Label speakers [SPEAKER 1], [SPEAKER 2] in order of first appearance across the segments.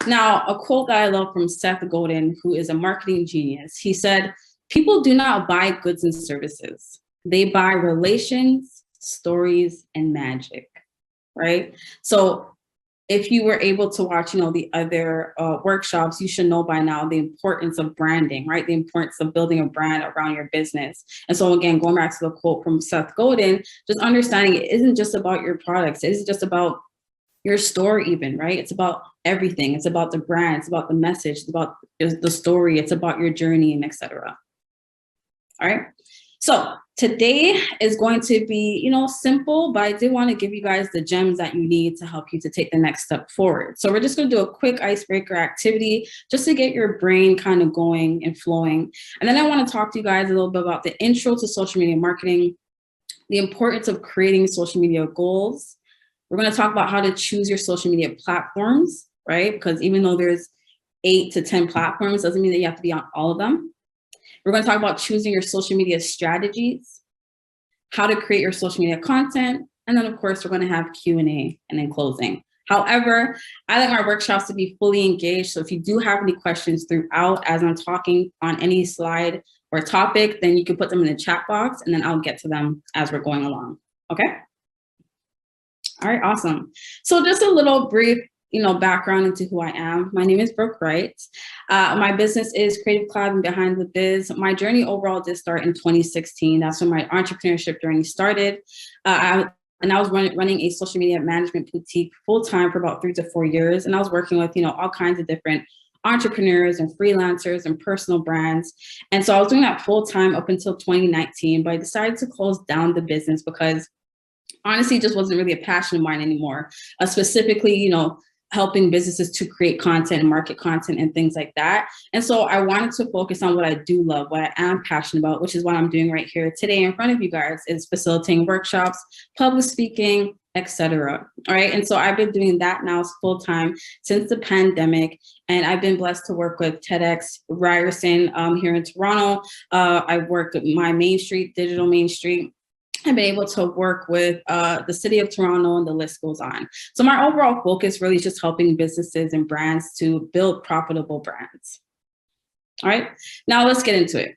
[SPEAKER 1] Now, a quote that I love from Seth Godin, who is a marketing genius, he said, "People do not buy goods and services. They buy relations, stories, and magic," right? So if you were able to watch, the other workshops, you should know by now the importance of branding, right? The importance of building a brand around your business. And so again, going back to the quote from Seth Godin, just understanding it isn't just about your products. It isn't just about your store even, right? It's about everything. It's about the brand. It's about the message. It's about the story. It's about your journey, and etc. All right. So today is going to be, simple, but I did want to give you guys the gems that you need to help you to take the next step forward. So we're just going to do a quick icebreaker activity just to get your brain kind of going and flowing. And then I want to talk to you guys a little bit about the intro to social media marketing, the importance of creating social media goals. We're going to talk about how to choose your social media platforms, right? Because even though there's 8 to 10 platforms, doesn't mean that you have to be on all of them. We're going to talk about choosing your social media strategies, how to create your social media content, and then of course we're going to have Q&A and then closing. However, I like my workshops to be fully engaged. So if you do have any questions throughout as I'm talking on any slide or topic, then you can put them in the chat box and then I'll get to them as we're going along. Okay? All right, awesome. So just a little brief background into who I am. My name is Brooke Wright. My business is Creative Cloud and Behind the Biz. My journey overall did start in 2016. That's when my entrepreneurship journey started. I was running a social media management boutique full-time for about 3 to 4 years. And I was working with, all kinds of different entrepreneurs and freelancers and personal brands. And so I was doing that full-time up until 2019, but I decided to close down the business because honestly, it just wasn't really a passion of mine anymore. Specifically, helping businesses to create content and market content and things like that. And so I wanted to focus on what I do love, what I am passionate about, which is what I'm doing right here today in front of you guys, is facilitating workshops, public speaking, etc. All right. And so I've been doing that now full time since the pandemic. And I've been blessed to work with TEDx Ryerson here in Toronto. I've worked with my Main Street, Digital Main Street. I've been able to work with the city of Toronto, and the list goes on. So my overall focus really is just helping businesses and brands to build profitable brands. All right, now let's get into it.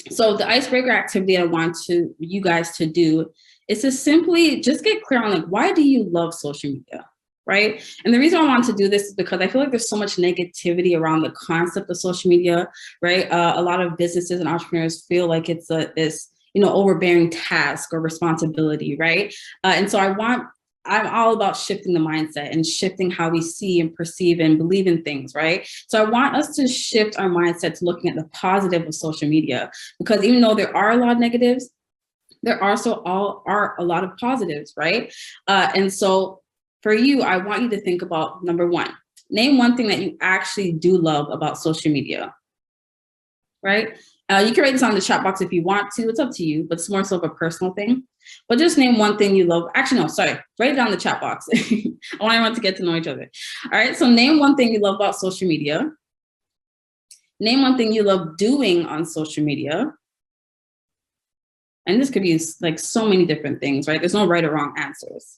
[SPEAKER 1] So the icebreaker activity I want you guys to do is to simply just get clear on why do you love social media, right? And the reason I want to do this is because I feel like there's so much negativity around the concept of social media, right? A lot of businesses and entrepreneurs feel like it's this overbearing task or responsibility, right? And so I'm all about shifting the mindset and shifting how we see and perceive and believe in things, right? So I want us to shift our mindset to looking at the positive of social media, because even though there are a lot of negatives, there also are a lot of positives, right? And so for you, I want you to think about number 1, name one thing that you actually do love about social media, right? You can write this on the chat box if you want to. It's up to you, but it's more so of a personal thing. But just name one thing you love. Actually, no, sorry. Write it down in the chat box. I want everyone to get to know each other. All right, so name one thing you love about social media. Name one thing you love doing on social media. And this could be like so many different things, right? There's no right or wrong answers.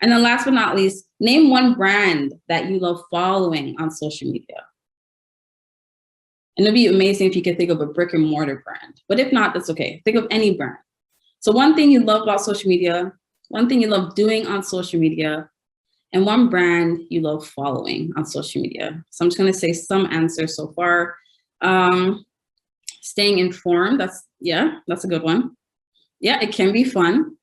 [SPEAKER 1] And then last but not least, name one brand that you love following on social media. And it'd be amazing if you could think of a brick and mortar brand, but if not, that's okay. Think of any brand. So one thing you love about social media, one thing you love doing on social media, and one brand you love following on social media. So I'm just gonna say some answers so far. Staying informed, that's a good one. Yeah, it can be fun.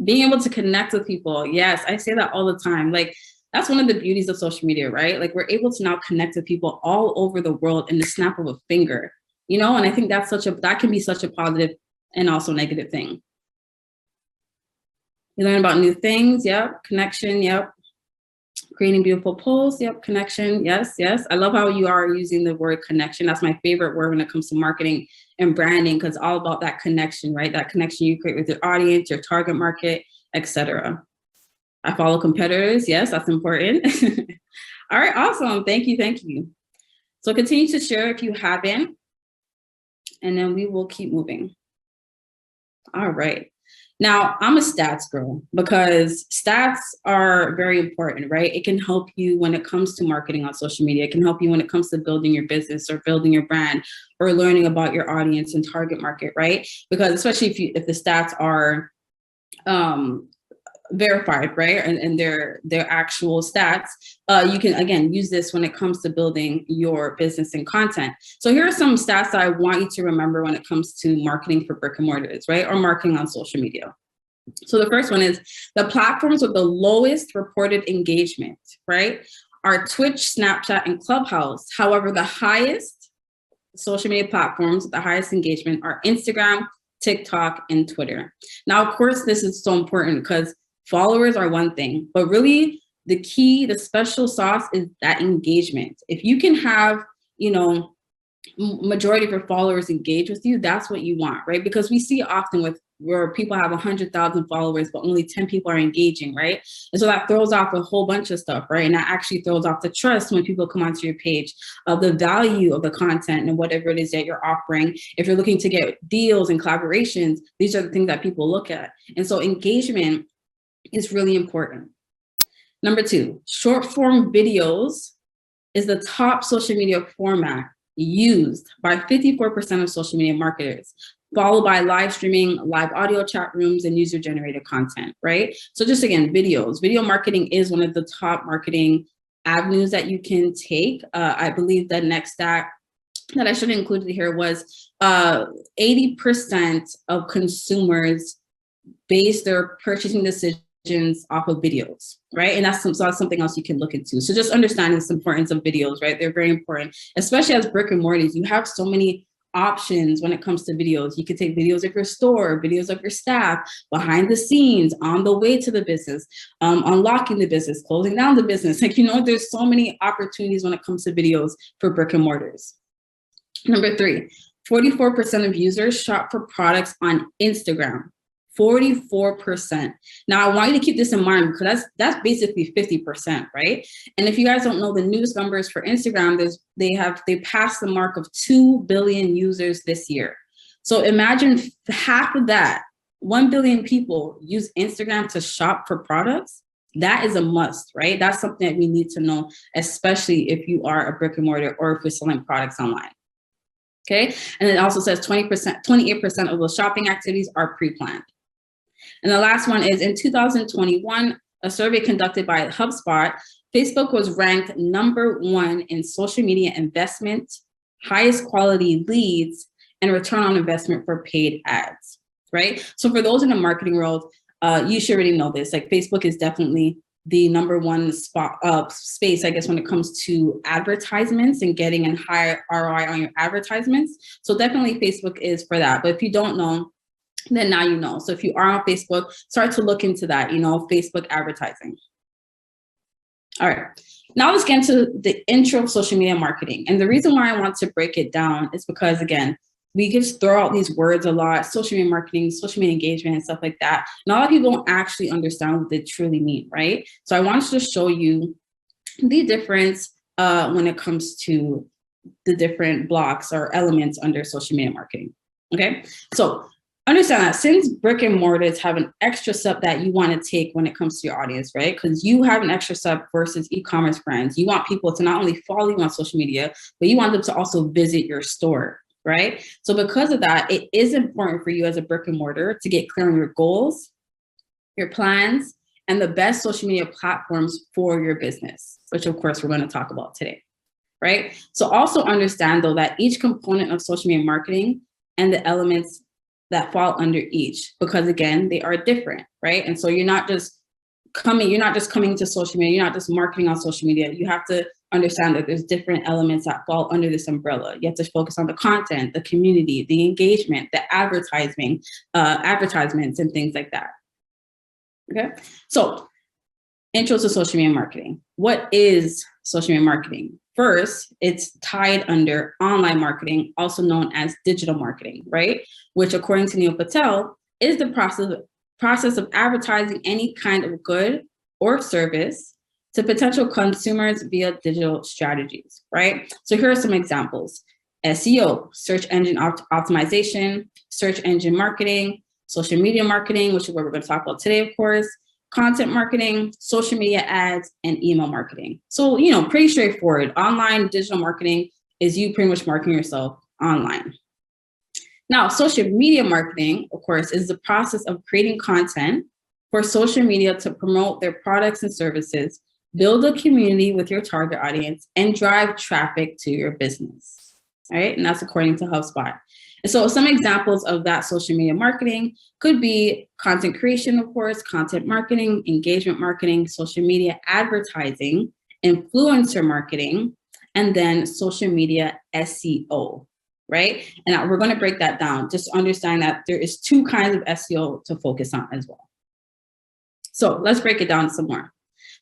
[SPEAKER 1] Being able to connect with people. Yes, I say that all the time. That's one of the beauties of social media, right? We're able to now connect with people all over the world in the snap of a finger, and I think that can be such a positive and also negative thing. You learn about new things, yep. Connection, yep. Creating beautiful posts, yep. Connection, yes. I love how you are using the word connection. That's my favorite word when it comes to marketing and branding, because it's all about that connection, right? That connection you create with your audience, your target market, etc. I follow competitors. Yes, that's important. All right, awesome. Thank you. So continue to share if you haven't, and then we will keep moving. All right. Now, I'm a stats girl because stats are very important, right? It can help you when it comes to marketing on social media. It can help you when it comes to building your business or building your brand or learning about your audience and target market, right? Because especially if the stats are verified, right, and their actual stats, you can again use this when it comes to building your business and content. So here are some stats that I want you to remember when it comes to marketing for brick and mortars, right, or marketing on social media. So the first one is the platforms with the lowest reported engagement, right, are Twitch, Snapchat, and Clubhouse. However, the highest social media platforms with the highest engagement are Instagram, TikTok, and Twitter. Now, of course, this is so important because followers are one thing, but really the key, the special sauce is that engagement. If you can have, majority of your followers engage with you, that's what you want, right? Because we see often with where people have 100,000 followers, but only 10 people are engaging, right? And so that throws off a whole bunch of stuff, right? And that actually throws off the trust when people come onto your page of the value of the content and whatever it is that you're offering. If you're looking to get deals and collaborations, these are the things that people look at. And so engagement is really important. Number two, short form videos is the top social media format used by 54% of social media marketers, followed by live streaming, live audio chat rooms, and user-generated content, right? So just again, videos. Video marketing is one of the top marketing avenues that you can take. I believe the next stat that I should have included here was 80% of consumers base their purchasing decisions off of videos, right? And that's something else you can look into. So just understanding the importance of videos, right? They're very important, especially as brick and mortars. You have so many options when it comes to videos. You could take videos of your store, videos of your staff, behind the scenes, on the way to the business, unlocking the business, closing down the business. Like, there's so many opportunities when it comes to videos for brick and mortars. Number three, 44% of users shop for products on Instagram. 44%. Now, I want you to keep this in mind because that's basically 50%, right? And if you guys don't know the newest numbers for Instagram, they passed the mark of 2 billion users this year. So imagine half of that, 1 billion people use Instagram to shop for products. That is a must, right? That's something that we need to know, especially if you are a brick and mortar or if you're selling products online. Okay. And it also says 28% of those shopping activities are pre-planned. And the last one is in 2021, a survey conducted by HubSpot, Facebook was ranked #1 in social media investment, highest quality leads, and return on investment for paid ads, right? So for those in the marketing world, you should already know this. Like Facebook is definitely the #1 space, I guess, when it comes to advertisements and getting a higher ROI on your advertisements. So definitely Facebook is for that. But if you don't know, then now you know. So if you are on Facebook, start to look into that, Facebook advertising. All right, now let's get into the intro of social media marketing. And the reason why I want to break it down is because, again, we just throw out these words a lot, social media marketing, social media engagement, and stuff like that. And a lot of people don't actually understand what they truly mean, right? So I wanted to show you the difference when it comes to the different blocks or elements under social media marketing, okay? So understand that since brick and mortars have an extra step that you want to take when it comes to your audience, right? Because you have an extra step versus e-commerce brands. You want people to not only follow you on social media, but you want them to also visit your store, right? So because of that, it is important for you as a brick and mortar to get clear on your goals, your plans, and the best social media platforms for your business, which of course we're going to talk about today, right? So also understand though that each component of social media marketing and the elements that fall under each, because again, they are different, right? And so you're not just coming to social media, you're not just marketing on social media. You have to understand that there's different elements that fall under this umbrella. You have to focus on the content, the community, the engagement, the advertisements, and things like that. Okay, so intro to social media marketing. What is social media marketing? First, it's tied under online marketing, also known as digital marketing, right? Which, according to Neil Patel, is the process of advertising any kind of good or service to potential consumers via digital strategies, right? So here are some examples: SEO, search engine optimization, search engine marketing, social media marketing, which is what we're going to talk about today, of course, content marketing, social media ads, and email marketing. So, pretty straightforward. Online digital marketing is you pretty much marketing yourself online. Now, social media marketing, of course, is the process of creating content for social media to promote their products and services, build a community with your target audience, and drive traffic to your business. All right, and that's according to HubSpot. And so some examples of that social media marketing could be content creation, of course, content marketing, engagement marketing, social media advertising, influencer marketing, and then social media SEO, right? And we're going to break that down. Just understand that there is two kinds of SEO to focus on as well. So let's break it down some more.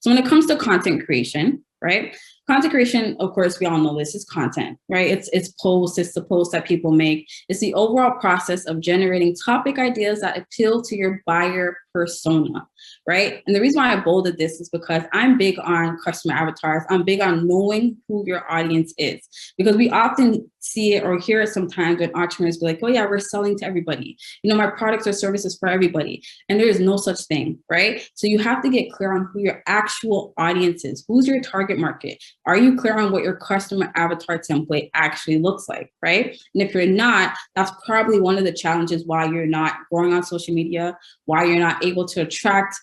[SPEAKER 1] So when it comes to content creation, right? Content creation, of course, we all know this is content, right? It's posts, it's the posts that people make. It's the overall process of generating topic ideas that appeal to your buyer persona, right? And the reason why I bolded this is because I'm big on customer avatars. I'm big on knowing who your audience is, because we often see it or hear it sometimes when entrepreneurs be like, oh yeah, we're selling to everybody. My products or services for everybody. And there is no such thing, right? So you have to get clear on who your actual audience is. Who's your target market? Are you clear on what your customer avatar template actually looks like, right? And if you're not, that's probably one of the challenges why you're not growing on social media, why you're not able to attract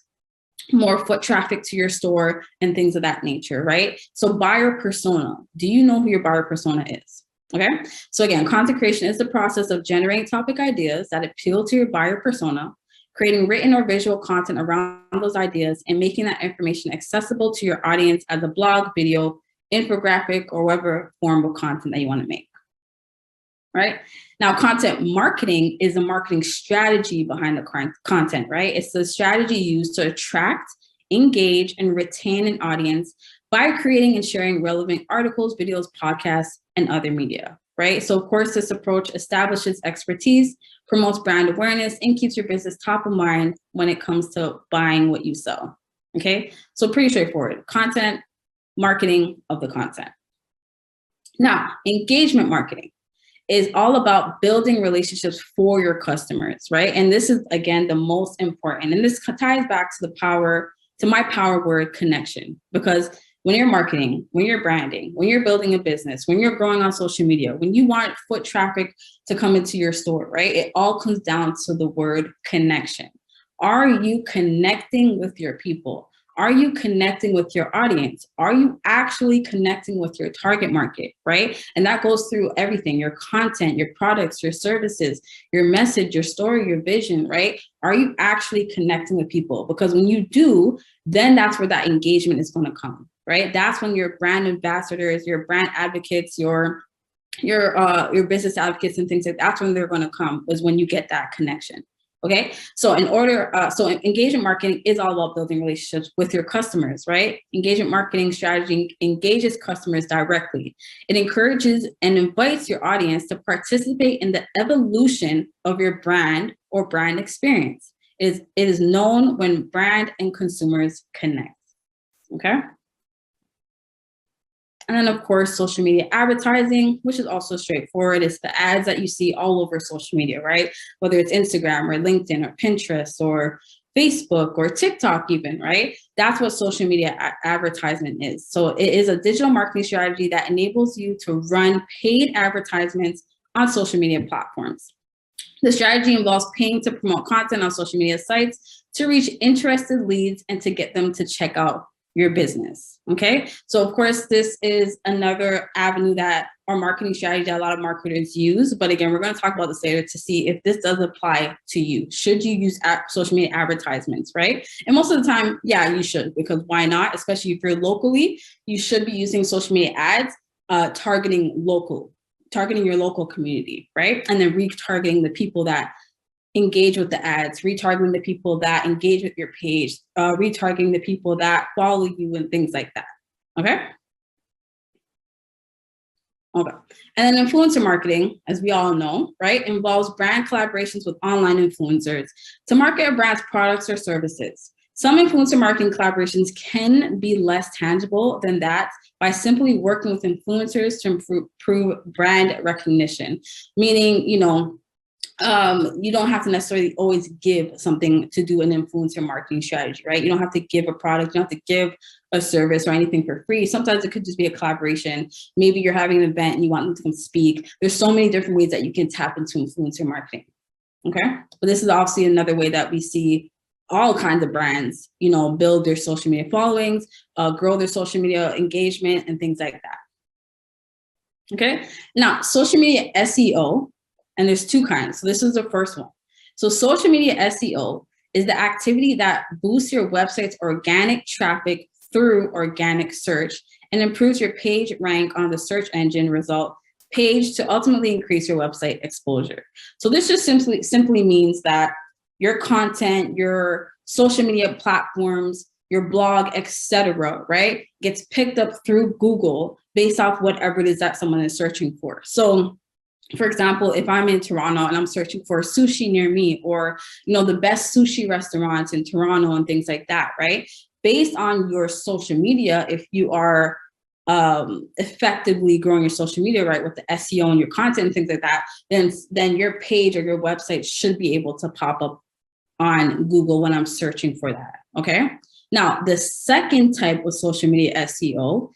[SPEAKER 1] more foot traffic to your store and things of that nature, right? So buyer persona, do you know who your buyer persona is? Okay, so again, content creation is the process of generating topic ideas that appeal to your buyer persona, creating written or visual content around those ideas, and making that information accessible to your audience as a blog, video, infographic, or whatever form of content that you want to make. Right? Now, content marketing is a marketing strategy behind the content, right? It's the strategy used to attract, engage, and retain an audience by creating and sharing relevant articles, videos, podcasts, and other media, right? So of course, this approach establishes expertise, promotes brand awareness, and keeps your business top of mind when it comes to buying what you sell, okay? So pretty straightforward, content marketing of the content. Now, engagement marketing is all about building relationships for your customers, right? And this is, again, the most important. And this ties back to my power word, connection, because when you're marketing, when you're branding, when you're building a business, when you're growing on social media, when you want foot traffic to come into your store, right? It all comes down to the word connection. Are you connecting with your people? Are you connecting with your audience? Are you actually connecting with your target market, right? And that goes through everything, your content, your products, your services, your message, your story, your vision, right? Are you actually connecting with people? Because when you do, then that's where that engagement is going to come, right? That's when your brand ambassadors, your brand advocates, your business advocates and things like that, that's when they're going to come, is when you get that connection. Okay, so engagement marketing is all about building relationships with your customers, right? Engagement marketing strategy engages customers directly. It encourages and invites your audience to participate in the evolution of your brand or brand experience. It is known when brand and consumers connect, okay? And then, of course, social media advertising, which is also straightforward. It's the ads that you see all over social media, right? Whether it's Instagram or LinkedIn or Pinterest or Facebook or TikTok even, right? That's what social media advertisement is. So it is a digital marketing strategy that enables you to run paid advertisements on social media platforms. The strategy involves paying to promote content on social media sites to reach interested leads and to get them to check out your business, okay? So of course, this is another avenue that our marketing strategy that a lot of marketers use. But again, we're gonna talk about this later to see if this does apply to you. Should you use social media advertisements, right? And most of the time, yeah, you should, because why not? Especially if you're locally, you should be using social media ads, targeting your local community, right? And then retargeting the people that engage with the ads, retargeting the people that engage with your page, retargeting the people that follow you and things like that, okay? Okay, and then influencer marketing, as we all know, right, involves brand collaborations with online influencers to market a brand's products or services. Some influencer marketing collaborations can be less tangible than that by simply working with influencers to improve brand recognition, meaning, you don't have to necessarily always give something to do an influencer marketing strategy, right? You don't have to give a product, you don't have to give a service or anything for free. Sometimes it could just be a collaboration. Maybe you're having an event and you want them to come speak. There's so many different ways that you can tap into influencer marketing, okay? But this is obviously another way that we see all kinds of brands, you know, build their social media followings, grow their social media engagement and things like that, okay? Now, social media SEO, and there's two kinds. So this is the first one. So social media SEO is the activity that boosts your website's organic traffic through organic search and improves your page rank on the search engine result page to ultimately increase your website exposure. So this just simply means that your content, your social media platforms, your blog, etc., right, gets picked up through Google based off whatever it is that someone is searching for. So for example, if I'm in Toronto and I'm searching for sushi near me, or, you know, the best sushi restaurants in Toronto and things like that, right? Based on your social media, if you are effectively growing your social media, right, with the SEO and your content and things like that, then your page or your website should be able to pop up on Google when I'm searching for that, okay? Now, the second type of social media SEO,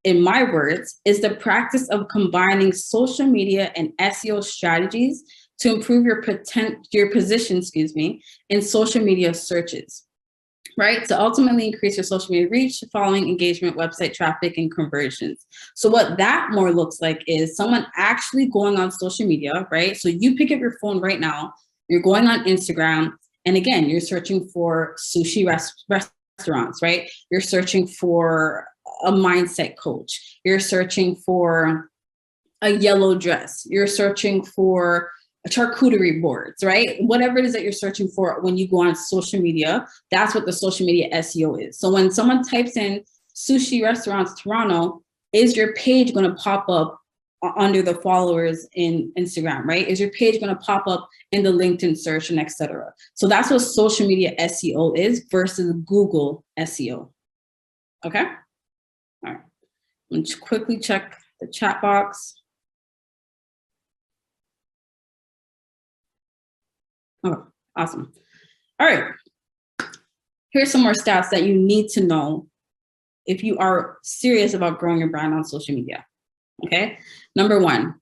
[SPEAKER 1] in my words, is the practice of combining social media and SEO strategies to improve your position, in social media searches, right? To ultimately increase your social media reach, following, engagement, website traffic, and conversions. So what that more looks like is someone actually going on social media, right? So you pick up your phone right now, you're going on Instagram, and again, you're searching for sushi restaurants, right? You're searching for a mindset coach. You're searching for a yellow dress. You're searching for charcuterie boards, right? Whatever it is that you're searching for when you go on social media, that's what the social media SEO is. So when someone types in sushi restaurants Toronto, is your page going to pop up under the followers in Instagram, right? Is your page going to pop up in the LinkedIn search and etc.? So that's what social media SEO is versus Google SEO. Okay. All right, let's quickly check the chat box. Oh, awesome. All right, here's some more stats that you need to know if you are serious about growing your brand on social media, okay? Number one,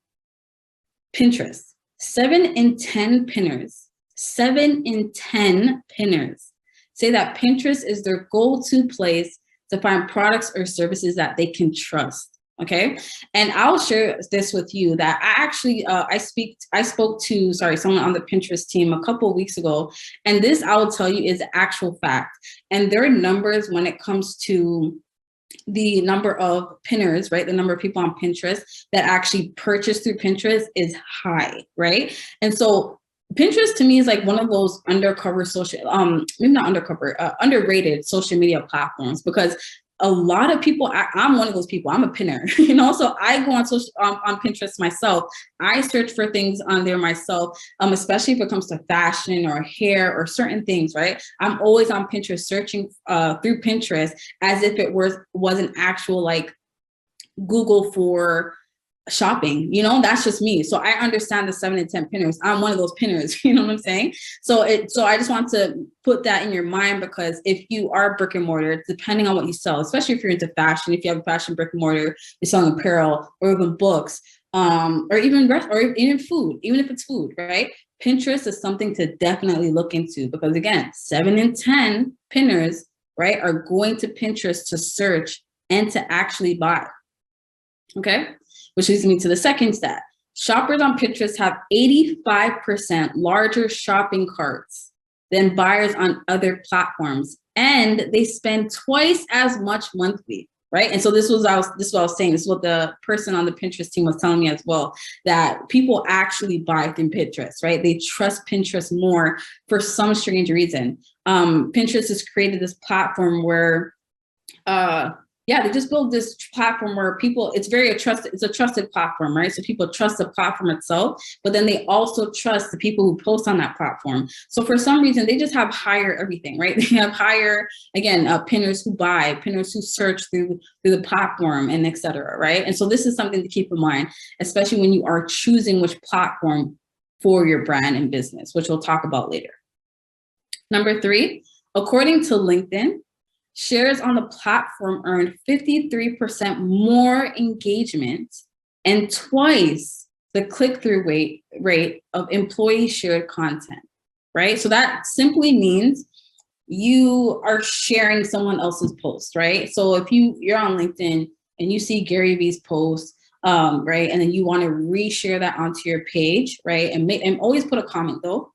[SPEAKER 1] Pinterest. 7 in 10 pinners, 7 in 10 pinners say that Pinterest is their go-to place to find products or services that they can trust, okay? And I'll share this with you that I actually, I spoke to someone on the Pinterest team a couple of weeks ago, and this I will tell you is actual fact. And their numbers when it comes to the number of pinners, right? The number of people on Pinterest that actually purchase through Pinterest is high, right? And so Pinterest to me is like one of those undercover social, maybe not undercover, underrated social media platforms, because a lot of people, I'm one of those people, I'm a pinner, you know, so I go on social, on Pinterest myself. I search for things on there myself, especially if it comes to fashion or hair or certain things, right? I'm always on Pinterest searching through Pinterest as if it was an actual like Google for shopping, you know, that's just me. So I understand the 7 in 10 pinners. I'm one of those pinners, you know what I'm saying? So I just want to put that in your mind, because if you are brick and mortar, depending on what you sell, especially if you're into fashion, if you have a fashion brick and mortar, you're selling apparel or even books, or even food, even if it's food, right? Pinterest is something to definitely look into, because again, 7 in 10 pinners, right, are going to Pinterest to search and to actually buy, okay? Which leads me to the second stat. Shoppers on Pinterest have 85% larger shopping carts than buyers on other platforms, and they spend twice as much monthly, right? And so this is what I was saying. This is what the person on the Pinterest team was telling me as well, that people actually buy through Pinterest, right? They trust Pinterest more for some strange reason. Pinterest has created this platform where they just build this platform where people, it's a trusted platform, right? So people trust the platform itself, but then they also trust the people who post on that platform. So for some reason, they just have higher everything, right? They have higher, again, pinners who buy, pinners who search through the platform, and etc., right? And so this is something to keep in mind, especially when you are choosing which platform for your brand and business, which we'll talk about later. Number 3, according to LinkedIn, shares on the platform earned 53% more engagement and twice the click-through rate of employee shared content, right? So that simply means you are sharing someone else's post, right? So if you're on LinkedIn and you see Gary Vee's post, right, and then you want to reshare that onto your page, right, and always put a comment though,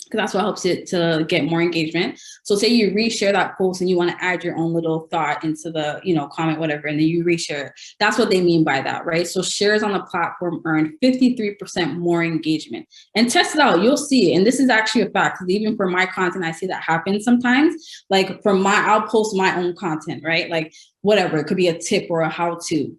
[SPEAKER 1] because that's what helps it to get more engagement. So say you reshare that post and you want to add your own little thought into the, comment, whatever, and then you reshare. That's what they mean by that, right? So shares on the platform earned 53% more engagement. And test it out, you'll see it. And this is actually a fact, because even for my content, I see that happen sometimes. Like I'll post my own content, right? Like whatever, it could be a tip or a how-to.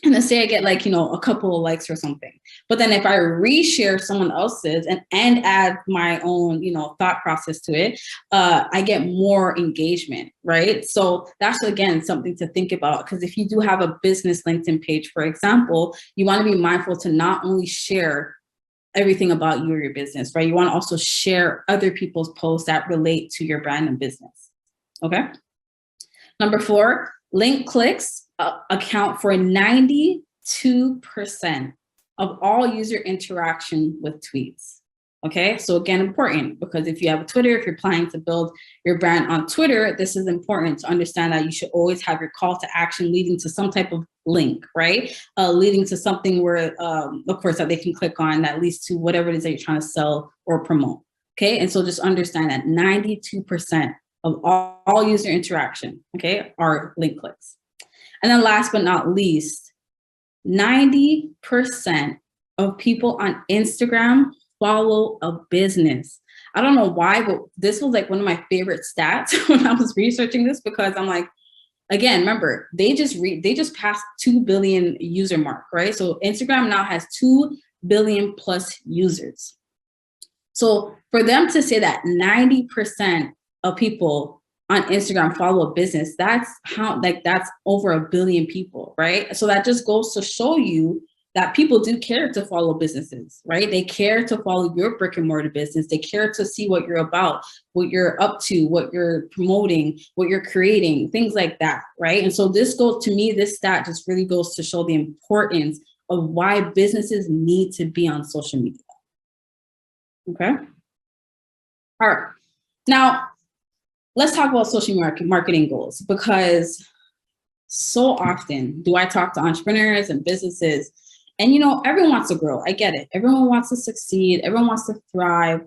[SPEAKER 1] And then say I get like, a couple of likes or something. But then if I reshare someone else's and add my own, thought process to it, I get more engagement, right? So that's, again, something to think about, because if you do have a business LinkedIn page, for example, you want to be mindful to not only share everything about you or your business, right? You want to also share other people's posts that relate to your brand and business, okay? Number 4, link clicks account for 92% of all user interaction with tweets. Okay, so again, important, because if you have a Twitter, if you're planning to build your brand on Twitter, this is important to understand that you should always have your call to action leading to some type of link, right? Leading to something where, of course, that they can click on that leads to whatever it is that you're trying to sell or promote. Okay, and so just understand that 92% of all user interaction, okay, are link clicks. And then last but not least, 90% of people on Instagram follow a business. I don't know why, but this was like one of my favorite stats when I was researching this, because I'm like, again, remember, they just passed 2 billion user mark, right? So Instagram now has 2 billion plus users. So for them to say that 90% of people on Instagram follow a business, that's over 1 billion people, right? So that just goes to show you that people do care to follow businesses, right? They care to follow your brick and mortar business. They care to see what you're about, what you're up to, what you're promoting, what you're creating, things like that, right? And so this stat just really goes to show the importance of why businesses need to be on social media. Okay. All right. Now, let's talk about social marketing goals, because so often do I talk to entrepreneurs and businesses, and everyone wants to grow. I get it. Everyone wants to succeed. Everyone wants to thrive,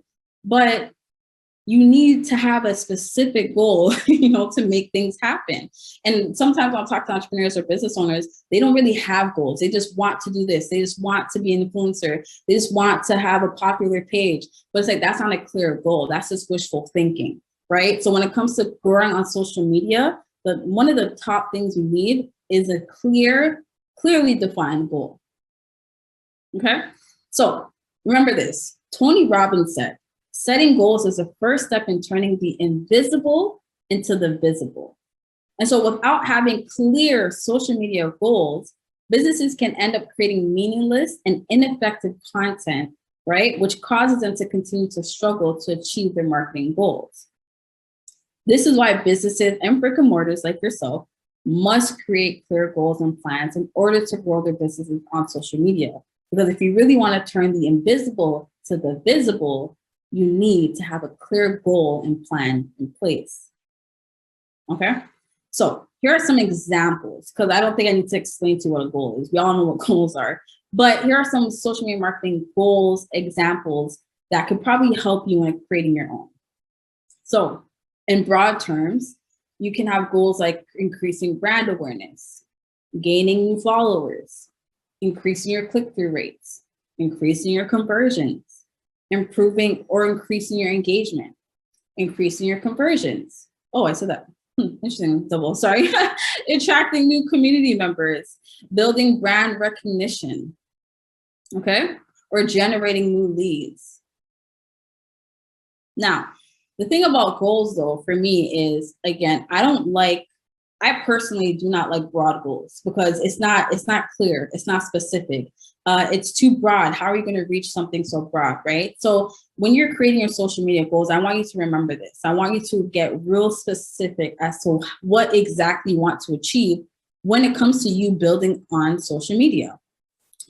[SPEAKER 1] but you need to have a specific goal, to make things happen. And sometimes when I talk to entrepreneurs or business owners, they don't really have goals. They just want to do this. They just want to be an influencer. They just want to have a popular page. But it's like, that's not a clear goal. That's just wishful thinking, right? So when it comes to growing on social media, one of the top things we need is a clearly defined goal. Okay, so remember this. Tony Robbins said, setting goals is the first step in turning the invisible into the visible. And so without having clear social media goals, businesses can end up creating meaningless and ineffective content, right? Which causes them to continue to struggle to achieve their marketing goals. This is why businesses and brick and mortars like yourself must create clear goals and plans in order to grow their businesses on social media. Because if you really want to turn the invisible to the visible, you need to have a clear goal and plan in place. Okay, so here are some examples, because I don't think I need to explain to you what a goal is. We all know what goals are, but here are some social media marketing goals examples that could probably help you in creating your own. So in broad terms, you can have goals like increasing brand awareness, gaining new followers, increasing your click-through rates, increasing your conversions, improving or increasing your engagement, increasing your conversions. Oh, I said that. Interesting, double, sorry. Attracting new community members, building brand recognition, okay? Or generating new leads. Now, the thing about goals though, for me is, again, I don't like I personally do not like broad goals because it's not clear, it's not specific. It's too broad. How are you going to reach something so broad, right? So when you're creating your social media goals, I want you to remember this. I want you to get real specific as to what exactly you want to achieve when it comes to you building on social media.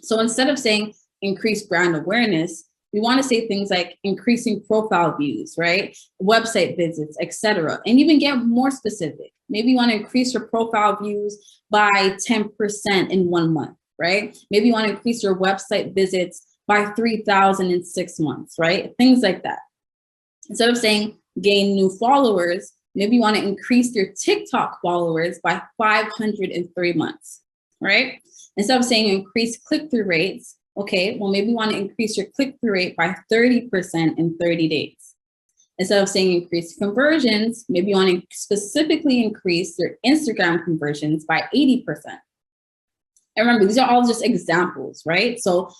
[SPEAKER 1] So instead of saying increase brand awareness, we want to say things like increasing profile views, right? Website visits, etc. And even get more specific. Maybe you want to increase your profile views by 10% in 1 month, right? Maybe you want to increase your website visits by 3,000 in 6 months, right? Things like that. Instead of saying gain new followers, maybe you want to increase your TikTok followers by 500 in 3 months, right? Instead of saying increase click-through rates, okay, well, maybe you want to increase your click-through rate by 30% in 30 days. Instead of saying increase conversions, maybe you want to specifically increase your Instagram conversions by 80%. And remember, these are all just examples, right? So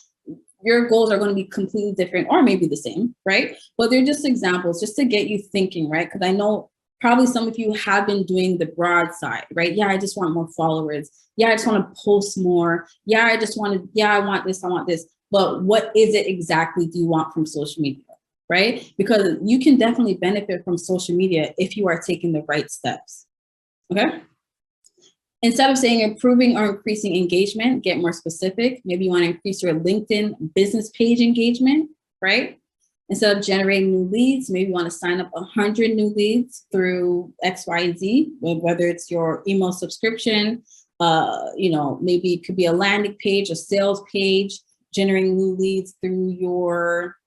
[SPEAKER 1] your goals are going to be completely different or maybe the same, right? But they're just examples just to get you thinking, right? Because I know probably some of you have been doing the broad side, right? Yeah, I just want more followers. Yeah, I just want to post more. Yeah, I want this, I want this. But what is it exactly do you want from social media, right? Because you can definitely benefit from social media if you are taking the right steps, okay? Instead of saying improving or increasing engagement, get more specific. Maybe you want to increase your LinkedIn business page engagement, right? Instead of generating new leads, maybe you want to sign up 100 new leads through X, Y, and Z, whether it's your email subscription, maybe it could be a landing page, a sales page, generating new leads through your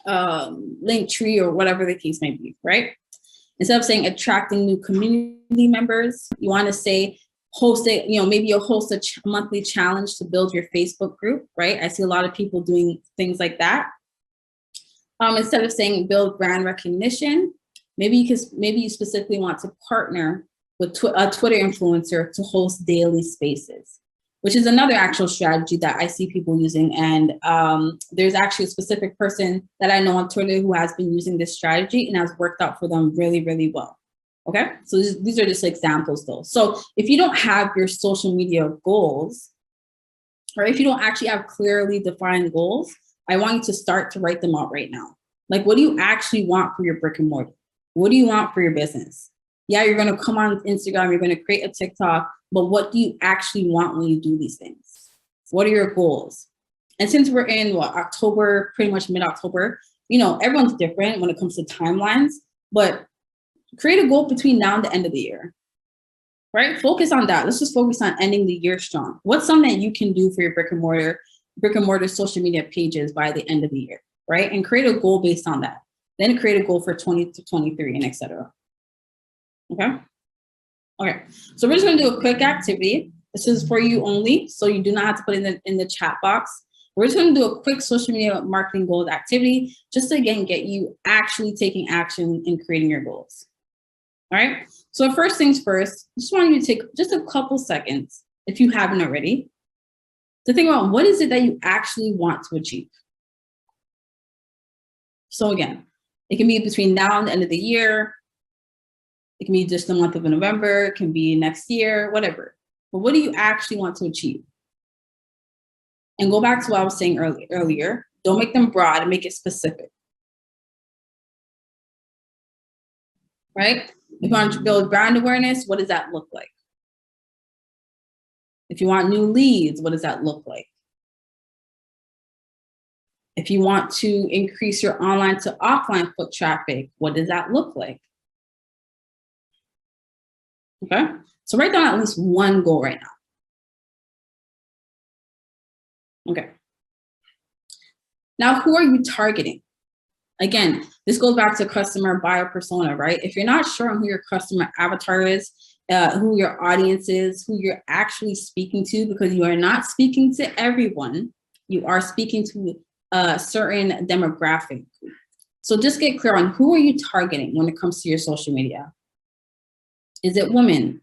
[SPEAKER 1] link tree or whatever the case may be, right? Instead of saying attracting new community members, you want to say maybe you'll host a monthly challenge to build your Facebook group, right? I see a lot of people doing things like that. Instead of saying build brand recognition, maybe you specifically want to partner with a Twitter influencer to host daily spaces, which is another actual strategy that I see people using. And there's actually a specific person that I know on Twitter who has been using this strategy and has worked out for them really, really well. Okay, so these are just examples though. So if you don't have your social media goals, or if you don't actually have clearly defined goals, I want you to start to write them out right now. Like, what do you actually want for your brick and mortar? What do you want for your business? Yeah, you're going to come on Instagram, you're going to create a TikTok, but what do you actually want when you do these things? What are your goals? And since we're in October, pretty much mid-October, everyone's different when it comes to timelines, but create a goal between now and the end of the year, right? Focus on that. Let's just focus on ending the year strong. What's something that you can do for your brick and mortar social media pages by the end of the year, right? And create a goal based on that. Then create a goal for 20 to 23 and etc. Okay. So we're just going to do a quick activity. This is for you only, so you do not have to put it in the chat box. We're just going to do a quick social media marketing goals activity, just to again get you actually taking action in creating your goals. All right. So first things first, I just want you to take just a couple seconds, if you haven't already, to think about what is it that you actually want to achieve. So again, it can be between now and the end of the year. It can be just the month of November. It can be next year, whatever. But what do you actually want to achieve? And go back to what I was saying earlier. Don't make them broad and make it specific. Right? If you want to build brand awareness, what does that look like? If you want new leads, what does that look like? If you want to increase your online to offline foot traffic, what does that look like? Okay, so write down at least one goal right now. Okay. Now, who are you targeting? Again, this goes back to customer buyer persona, right? If you're not sure on who your customer avatar is, who your audience is, who you're actually speaking to, because you are not speaking to everyone, you are speaking to a certain demographic. So just get clear on who are you targeting when it comes to your social media. Is it women?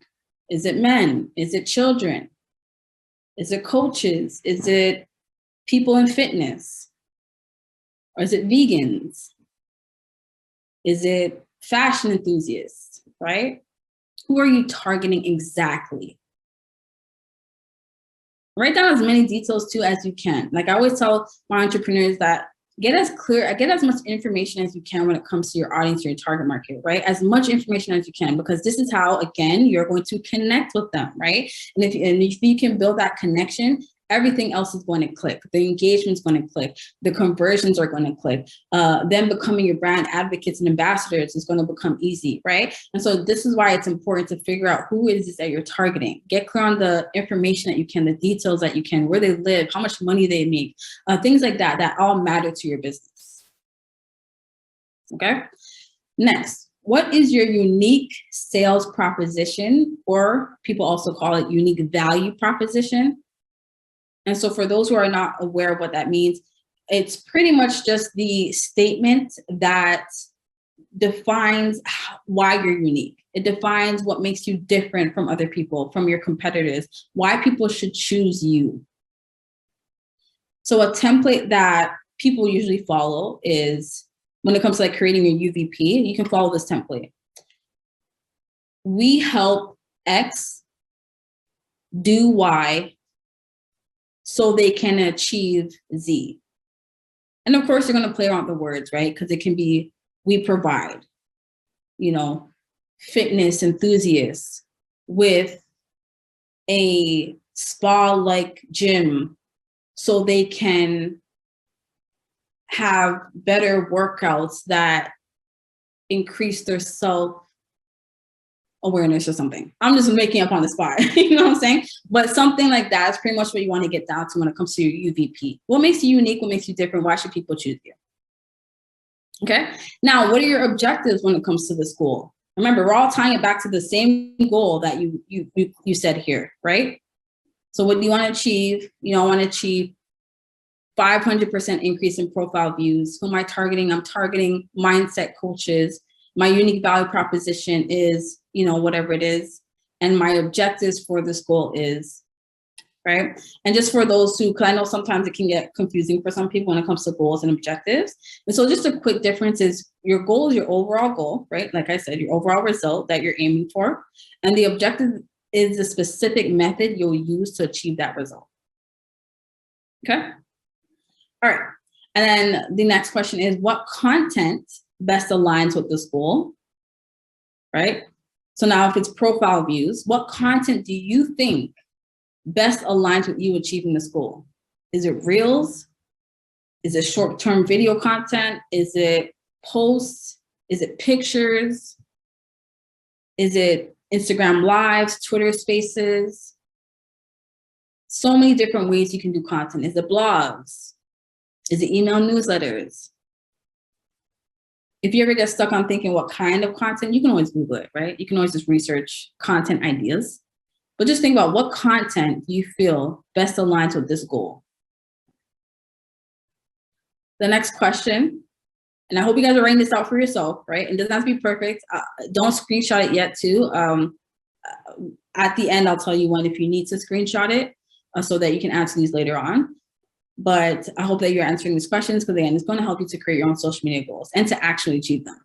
[SPEAKER 1] Is it men? Is it children? Is it coaches? Is it people in fitness? Or is it vegans? Is it fashion enthusiasts, right? Who are you targeting exactly? Write down as many details too as you can. Like I always tell my entrepreneurs that get as much information as you can when it comes to your audience, your target market, right? As much information as you can, because this is how, again, you're going to connect with them, right? And if you can build that connection, everything else is going to click. The engagement's going to click. The conversions are going to click. Them becoming your brand advocates and ambassadors is going to become easy, right? And so this is why it's important to figure out who it is that you're targeting. Get clear on the information that you can, the details that you can, where they live, how much money they make, things like that, that all matter to your business. Okay? Next, what is your unique sales proposition, or people also call it unique value proposition? And so for those who are not aware of what that means, it's pretty much just the statement that defines why you're unique. It defines what makes you different from other people, from your competitors, why people should choose you. So a template that people usually follow is, when it comes to like creating a UVP, you can follow this template. We help X do Y so they can achieve Z. And of course, you're going to play around the words, right? Because it can be, we provide, fitness enthusiasts with a spa-like gym so they can have better workouts that increase their self-awareness or something. I'm just making up on the spot, you know what I'm saying? But something like that is pretty much what you want to get down to when it comes to your UVP. What makes you unique? What makes you different? Why should people choose you? Okay. Now, what are your objectives when it comes to this goal? Remember, we're all tying it back to the same goal that you said here, right? So what do you want to achieve? I want to achieve 500% increase in profile views. Who am I targeting? I'm targeting mindset coaches. My unique value proposition is, whatever it is. And my objectives for this goal is, right? And just for those who, because I know sometimes it can get confusing for some people when it comes to goals and objectives. And so just a quick difference is your goal is your overall goal, right? Like I said, your overall result that you're aiming for. And the objective is the specific method you'll use to achieve that result. Okay? All right. And then the next question is, what content best aligns with this goal, right? So now if it's profile views, what content do you think best aligns with you achieving this goal? Is it reels? Is it short-term video content? Is it posts? Is it pictures? Is it Instagram lives, Twitter spaces? So many different ways you can do content. Is it blogs? Is it email newsletters? If you ever get stuck on thinking what kind of content, you can always Google it, right? You can always just research content ideas. But just think about what content you feel best aligns with this goal. The next question, and I hope you guys are writing this out for yourself, right? It doesn't have to be perfect. Don't screenshot it yet too. At the end, I'll tell you when if you need to screenshot it so that you can answer these later on. But I hope that you're answering these questions because again, it's going to help you to create your own social media goals and to actually achieve them.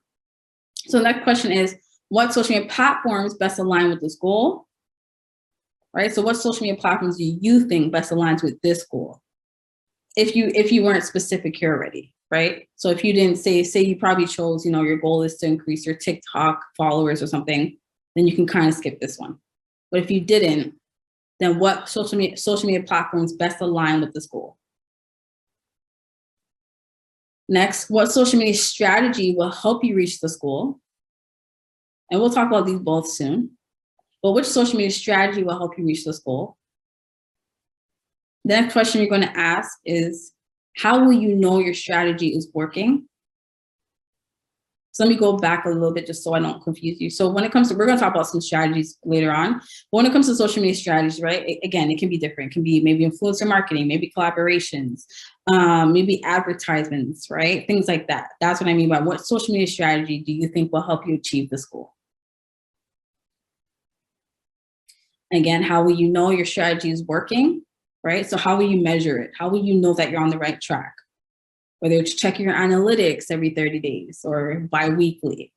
[SPEAKER 1] So the next question is, what social media platforms best align with this goal? Right? So what social media platforms do you think best aligns with this goal? If you weren't specific here already, right? So if you didn't say you probably chose, your goal is to increase your TikTok followers or something, then you can kind of skip this one. But if you didn't, then what social media platforms best align with this goal? Next, what social media strategy will help you reach this goal? And we'll talk about these both soon. But which social media strategy will help you reach this goal? The next question you're going to ask is, how will you know your strategy is working? So let me go back a little bit just so I don't confuse you. So when it comes to, we're going to talk about some strategies later on. But when it comes to social media strategies, right? Again, it can be different. It can be maybe influencer marketing, maybe collaborations, maybe advertisements, right? Things like that. That's what I mean by what social media strategy do you think will help you achieve this goal? Again, how will you know your strategy is working, right? So how will you measure it? How will you know that you're on the right track? Whether it's checking your analytics every 30 days or bi-weekly.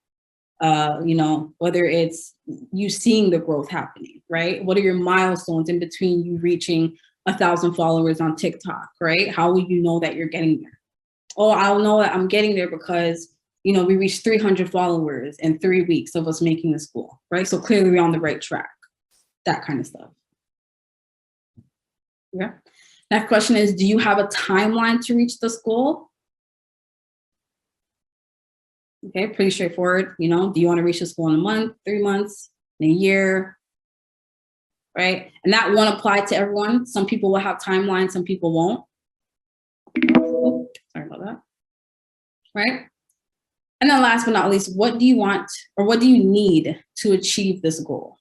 [SPEAKER 1] You know, whether it's you seeing the growth happening, right? What are your milestones in between you reaching 1,000 followers on TikTok, right? How will you know that you're getting there? Oh, I'll know that I'm getting there because, you know, we reached 300 followers in 3 weeks of us making this goal, right? So clearly we're on the right track, that kind of stuff. Yeah. Next question is, do you have a timeline to reach this goal? Okay, pretty straightforward. You know, do you want to reach this goal in a month, 3 months, in a year, right? And that won't apply to everyone. Some people will have timelines, some people won't. Oh, sorry about that. Right? And then last but not least, what do you want or what do you need to achieve this goal?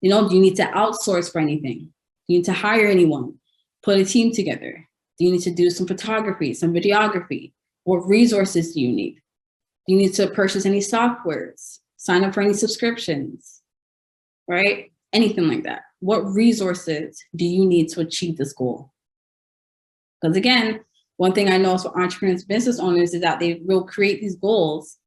[SPEAKER 1] You know, do you need to outsource for anything? Do you need to hire anyone? Put a team together? Do you need to do some photography, some videography? What resources do you need? Do you need to purchase any softwares? Sign up for any subscriptions? Right? Anything like that. What resources do you need to achieve this goal? Because again, one thing I know for entrepreneurs, business owners is that they will create these goals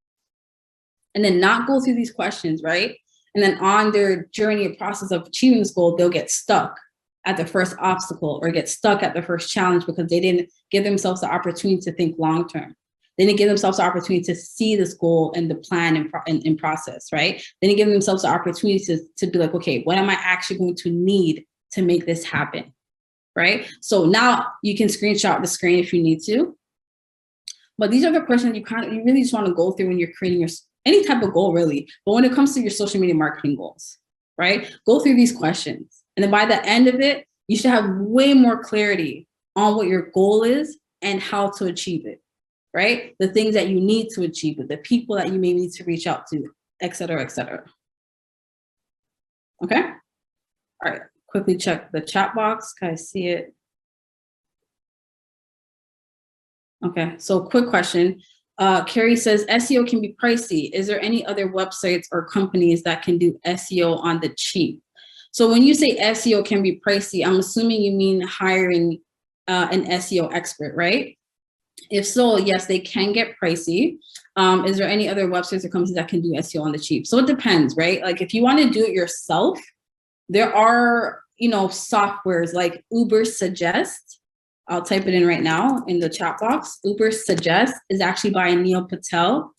[SPEAKER 1] and then not go through these questions, right? And then on their journey and process of achieving this goal, they'll get stuck at the first obstacle or get stuck at the first challenge because they didn't give themselves the opportunity to think long-term. They didn't give themselves the opportunity to see this goal and the plan and process, right? They didn't give themselves the opportunity to be like, okay, what am I actually going to need to make this happen? Right? So now you can screenshot the screen if you need to. But these are the questions you really just want to go through when you're creating your any type of goal, really. But when it comes to your social media marketing goals, right? Go through these questions. And then by the end of it, you should have way more clarity on what your goal is and how to achieve it, right? The things that you need to achieve it, the people that you may need to reach out to, et cetera, et cetera. Okay? All right. Quickly check the chat box. Can I see it? Okay, so quick question. Carrie says, SEO can be pricey. Is there any other websites or companies that can do SEO on the cheap? So when you say SEO can be pricey, I'm assuming you mean hiring an SEO expert, right? If so, yes, they can get pricey. Is there any other websites or companies that can do SEO on the cheap? So it depends, right? Like if you want to do it yourself, there are, you know, softwares like Uber Suggest. I'll type it in right now in the chat box. Uber Suggest is actually by Neil Patel.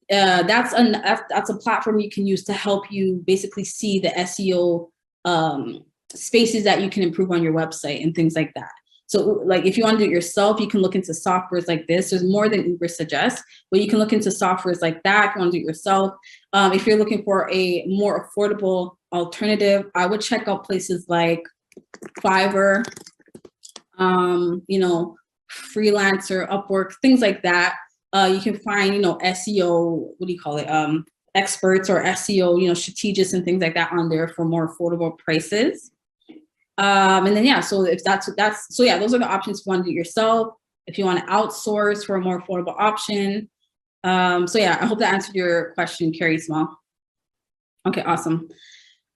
[SPEAKER 1] That's a platform you can use to help you basically see the SEO spaces that you can improve on your website and things like that. So like if you want to do it yourself, you can look into softwares like this. There's more than Uber Suggest, but you can look into softwares like that if you want to do it yourself. If you're looking for a more affordable alternative, I would check out places like Fiverr, you know, Freelancer, Upwork, things like that. You can find, you know, SEO, what do you call it? Experts or SEO, you know, strategists and things like that on there for more affordable prices. And then, yeah, so if so yeah, those are the options if you want to do it yourself, if you want to outsource for a more affordable option. So yeah, I hope that answered your question, Carrie Small. Okay, awesome.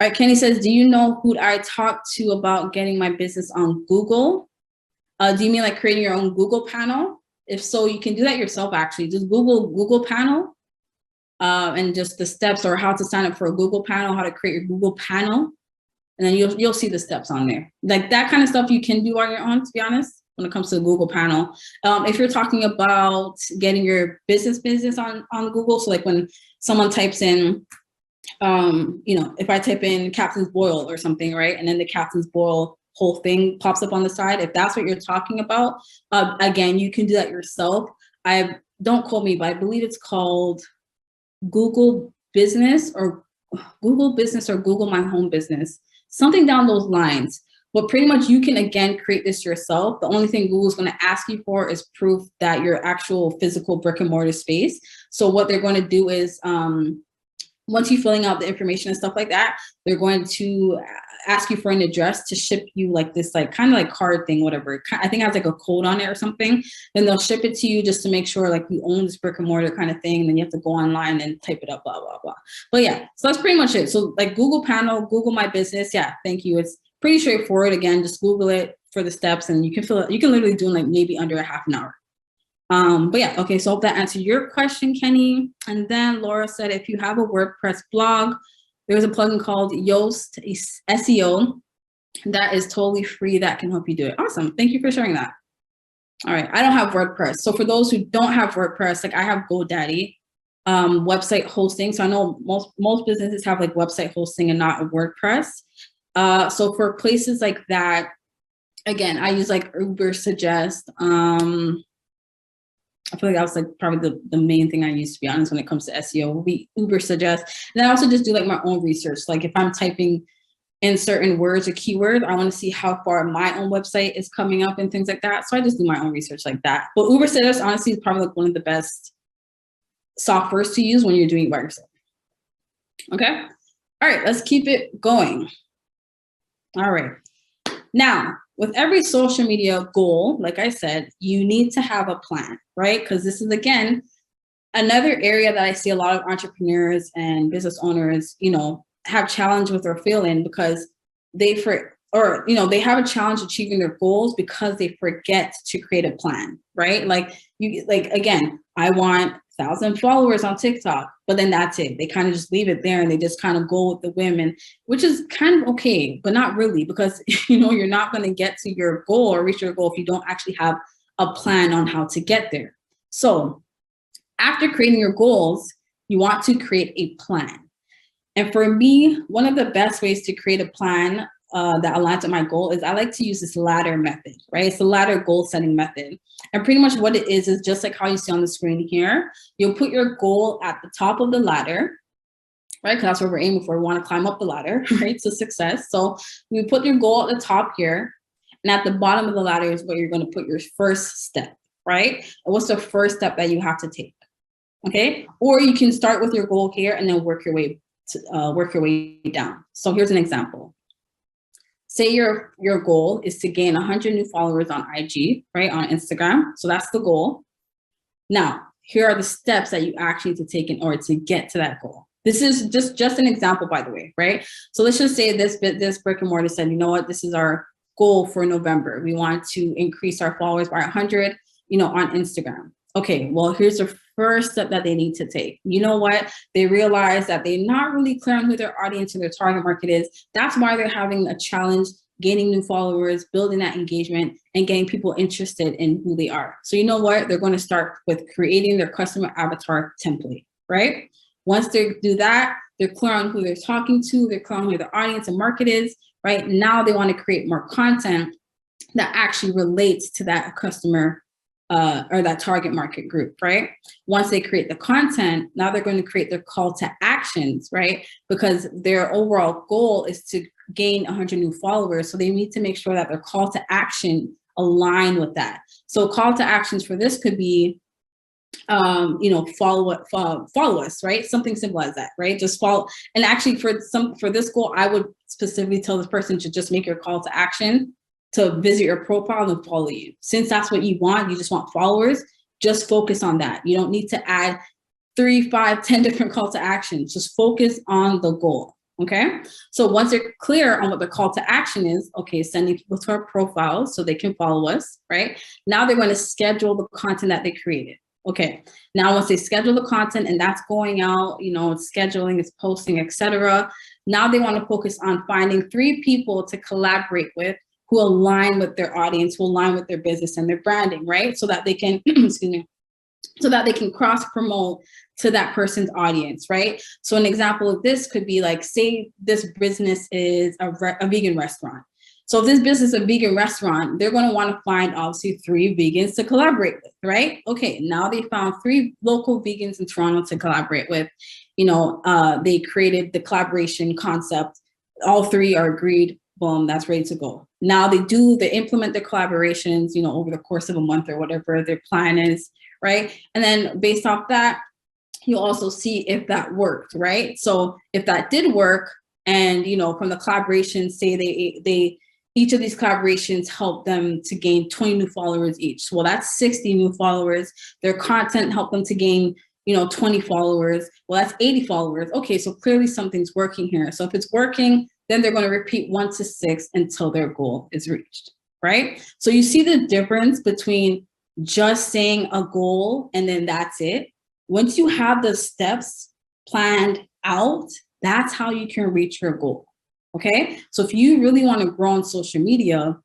[SPEAKER 1] All right, Kenny says, do you know who I talked to about getting my business on Google? Do you mean like creating your own Google panel? If so, you can do that yourself, actually. Just Google panel and just the steps or how to sign up for a Google panel, how to create your Google panel. And then you'll see the steps on there. Like that kind of stuff you can do on your own, to be honest, when it comes to the Google panel. If you're talking about getting your business on Google, so like when someone types in, you know, if I type in Captain's Boil or something, right? And then the Captain's Boil whole thing pops up on the side. If that's what you're talking about, again, you can do that yourself. Don't quote me, but I believe it's called Google Business or Google My Home Business. Something down those lines. But pretty much you can, again, create this yourself. The only thing Google's going to ask you for is proof that your actual physical brick and mortar space. So what they're going to do is once you're filling out the information and stuff like that, they're going to ask you for an address to ship you like this, like kind of like card thing, whatever. I think it has like a code on it or something. Then they'll ship it to you just to make sure like you own this brick and mortar kind of thing. And then you have to go online and type it up, blah, blah, blah. But yeah, so that's pretty much it. So like Google panel, Google My Business. Yeah, thank you. It's pretty straightforward. Again, just Google it for the steps and you can fill it. You can literally do it like maybe under a half an hour. But yeah, okay, so hope that answered your question, Kenny. And then Laura said, if you have a WordPress blog, there's a plugin called Yoast SEO that is totally free that can help you do it. Awesome. Thank you for sharing that. All right. I don't have WordPress. So for those who don't have WordPress, like I have GoDaddy website hosting. So I know most businesses have like website hosting and not a WordPress. So for places like that, again, I use like Ubersuggest. I feel like that was like probably the main thing I use, to be honest, when it comes to SEO, will be Ubersuggest. And I also just do like my own research. Like if I'm typing in certain words or keywords, I want to see how far my own website is coming up and things like that. So I just do my own research like that. But Ubersuggest honestly is probably like one of the best softwares to use when you're doing it by yourself. Okay. All right, let's keep it going. All right. Now, with every social media goal, like I said, you need to have a plan, right? Because this is, again, another area that I see a lot of entrepreneurs and business owners, have challenge with or fail in because they have a challenge achieving their goals because they forget to create a plan, right? Again, I want 1,000 followers on TikTok, but then that's it. They kind of just leave it there and they just kind of go with the whim, which is kind of okay, but not really, because you're not going to get to your goal or reach your goal if you don't actually have a plan on how to get there. So after creating your goals, you want to create a plan. And for me, one of the best ways to create a plan that aligns with my goal is I like to use this ladder method, right? It's the ladder goal setting method. And pretty much what it is just like how you see on the screen here. You'll put your goal at the top of the ladder, right? Because that's what we're aiming for. We want to climb up the ladder, right, to success. So you put your goal at the top here. And at the bottom of the ladder is where you're going to put your first step, right? And what's the first step that you have to take? Okay. Or you can start with your goal here and then work your way down. So here's an example. Say your goal is to gain 100 new followers on IG, right, on Instagram. So that's the goal. Now, here are the steps that you actually need to take in order to get to that goal. This is just an example, by the way, right? So let's just say this brick and mortar said, you know what, this is our goal for November. We want to increase our followers by 100, on Instagram. Okay, well, here's the first step that they need to take. You know what? They realize that they're not really clear on who their audience and their target market is. That's why they're having a challenge, gaining new followers, building that engagement, and getting people interested in who they are. So you know what? They're going to start with creating their customer avatar template, right? Once they do that, they're clear on who they're talking to, they're clear on who their audience and market is, right? Now they want to create more content that actually relates to that customer or that target market group, right? Once they create the content, now they're going to create their call to actions, right? Because their overall goal is to gain 100 new followers. So they need to make sure that their call to action align with that. So call to actions for this could be, follow us, right? Something simple as that, right? Just follow. And actually for this goal, I would specifically tell this person to just make your call to action to visit your profile and follow you. Since that's what you want, you just want followers, just focus on that. You don't need to add 3, 5, 10 different call to actions. Just focus on the goal, okay? So once they're clear on what the call to action is, okay, sending people to our profile so they can follow us, right? Now they're going to schedule the content that they created. Okay, now once they schedule the content and that's going out, it's scheduling, it's posting, etc. Now they want to focus on finding 3 people to collaborate with who align with their audience, who align with their business and their branding, right? So that they can, so that they can cross promote to that person's audience, right? So an example of this could be like, say this business is a vegan restaurant. So if this business is a vegan restaurant, they're going to want to find obviously 3 vegans to collaborate with, right? Okay, now they found 3 local vegans in Toronto to collaborate with. They created the collaboration concept. All 3 are agreed. Boom, that's ready to go. Now they implement their collaborations, over the course of a month or whatever their plan is, right? And then based off that, you'll also see if that worked, right? So if that did work, and from the collaboration, say they each of these collaborations helped them to gain 20 new followers each. Well, that's 60 new followers. Their content helped them to gain 20 followers. Well, that's 80 followers. Okay, so clearly something's working here. So if it's working, then they're going to repeat 1 to 6 until their goal is reached, right? So you see the difference between just saying a goal and then that's it. Once you have the steps planned out, that's how you can reach your goal. Okay. So if you really want to grow on social media,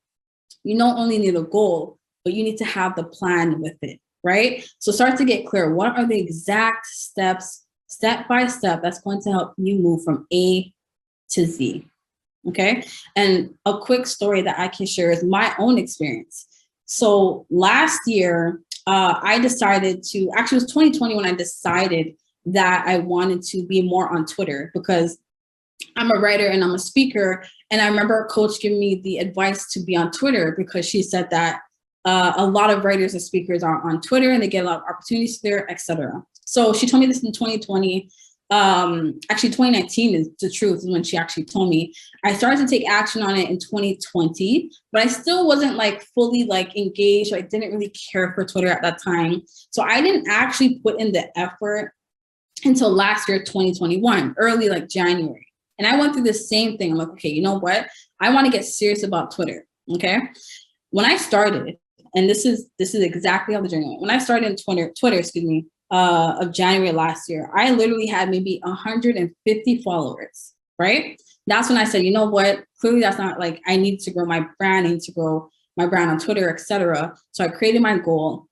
[SPEAKER 1] you not only need a goal, but you need to have the plan with it, right? So start to get clear. What are the exact steps, step by step, that's going to help you move from A to Z? Okay. And a quick story that I can share is my own experience. So last year, I decided to, actually it was 2020 when I decided that I wanted to be more on Twitter, because I'm a writer and I'm a speaker. And I remember a coach giving me the advice to be on Twitter, because she said that a lot of writers and speakers are on Twitter and they get a lot of opportunities there, etc. So she told me this in 2020. Actually 2019 is the truth, is when she actually told me. I started to take action on it in 2020, but I still wasn't like fully like engaged. I didn't really care for Twitter at that time. So I didn't actually put in the effort until last year, 2021, early like January. And I went through the same thing. I'm like, okay, you know what? I want to get serious about Twitter. Okay. When I started, and this is exactly how the journey went. When I started in Twitter, of January last year, I literally had maybe 150 followers, right? That's when I said, you know what? Clearly that's not like, I need to grow my brand, I need to grow my brand on Twitter, etc. So I created my goal.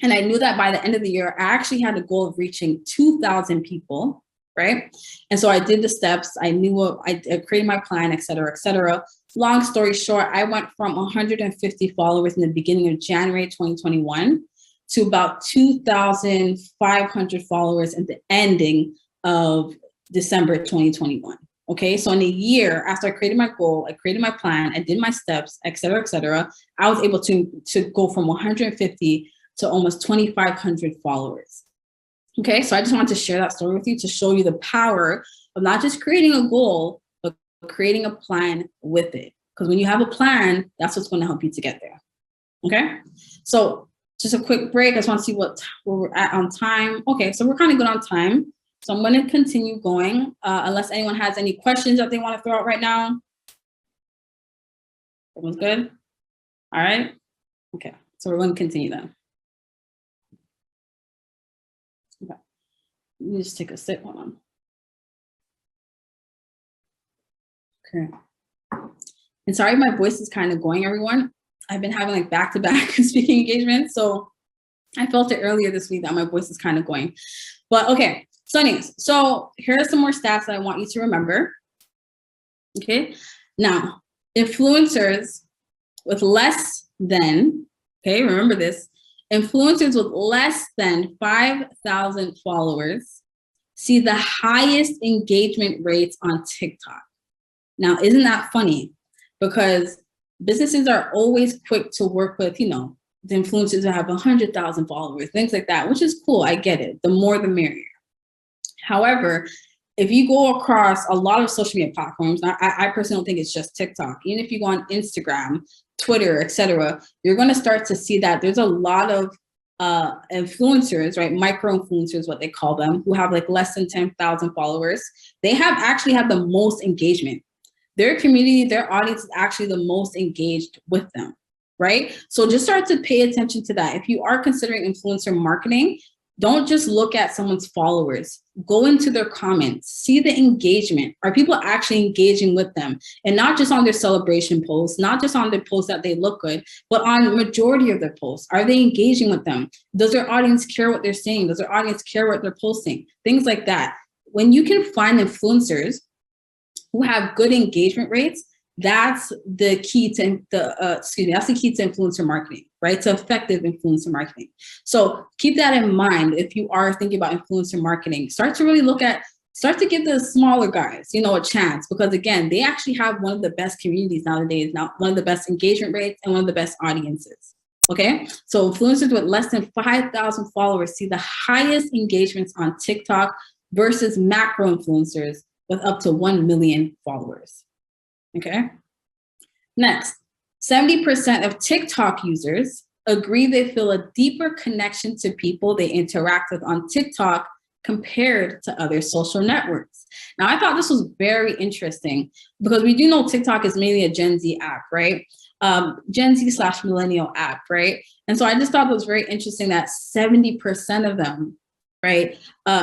[SPEAKER 1] And I knew that by the end of the year, I actually had a goal of reaching 2,000 people, right? And so I did the steps. I knew what I created my plan, et cetera, et cetera. Long story short, I went from 150 followers in the beginning of January 2021 to about 2,500 followers at the ending of December 2021. Okay, so in a year after I created my goal, I created my plan, I did my steps, et cetera, I was able to go from 150 to almost 2,500 followers. Okay, so I just wanted to share that story with you to show you the power of not just creating a goal, but creating a plan with it. Because when you have a plan, that's what's going to help you to get there. Okay, so just a quick break. I just want to see where we're at on time. Okay, so we're kind of good on time. So I'm going to continue going unless anyone has any questions that they want to throw out right now. Everyone's good? All right. Okay, so we're going to continue then. Okay, let me just take a sip. Hold on. Okay. And sorry, my voice is kind of going, everyone. I've been having like back-to-back speaking engagements. So I felt it earlier this week that my voice is kind of going. But okay, so anyways, so here are some more stats that I want you to remember. Okay, now influencers with less than, okay, remember this, influencers with less than 5,000 followers see the highest engagement rates on TikTok. Now, isn't that funny? Because businesses are always quick to work with, you know, the influencers that have 100,000 followers, things like that, which is cool. I get it. The more, the merrier. However, if you go across a lot of social media platforms, I personally don't think it's just TikTok. Even if you go on Instagram, Twitter, etc., you're going to start to see that there's a lot of influencers, right? Micro influencers, what they call them, who have like less than 10,000 followers. They actually have the most engagement. Their community, their audience is actually the most engaged with them, right? So just start to pay attention to that. If you are considering influencer marketing, don't just look at someone's followers. Go into their comments, see the engagement. Are people actually engaging with them? And not just on their celebration posts, not just on their posts that they look good, but on the majority of their posts. Are they engaging with them? Does their audience care what they're saying? Does their audience care what they're posting? Things like that. When you can find influencers who have good engagement rates, that's the key to that's the key to influencer marketing, right? To effective influencer marketing. So keep that in mind if you are thinking about influencer marketing. Start to give the smaller guys, you know, a chance, because again, they actually have one of the best communities nowadays, now one of the best engagement rates and one of the best audiences. Okay, so influencers with less than 5,000 followers see the highest engagements on TikTok versus macro influencers with up to 1 million followers. Okay. Next, 70% of TikTok users agree they feel a deeper connection to people they interact with on TikTok compared to other social networks. Now, I thought this was very interesting because we do know TikTok is mainly a Gen Z app, right? Gen Z/millennial app, right? And so I just thought it was very interesting that 70% of them, right,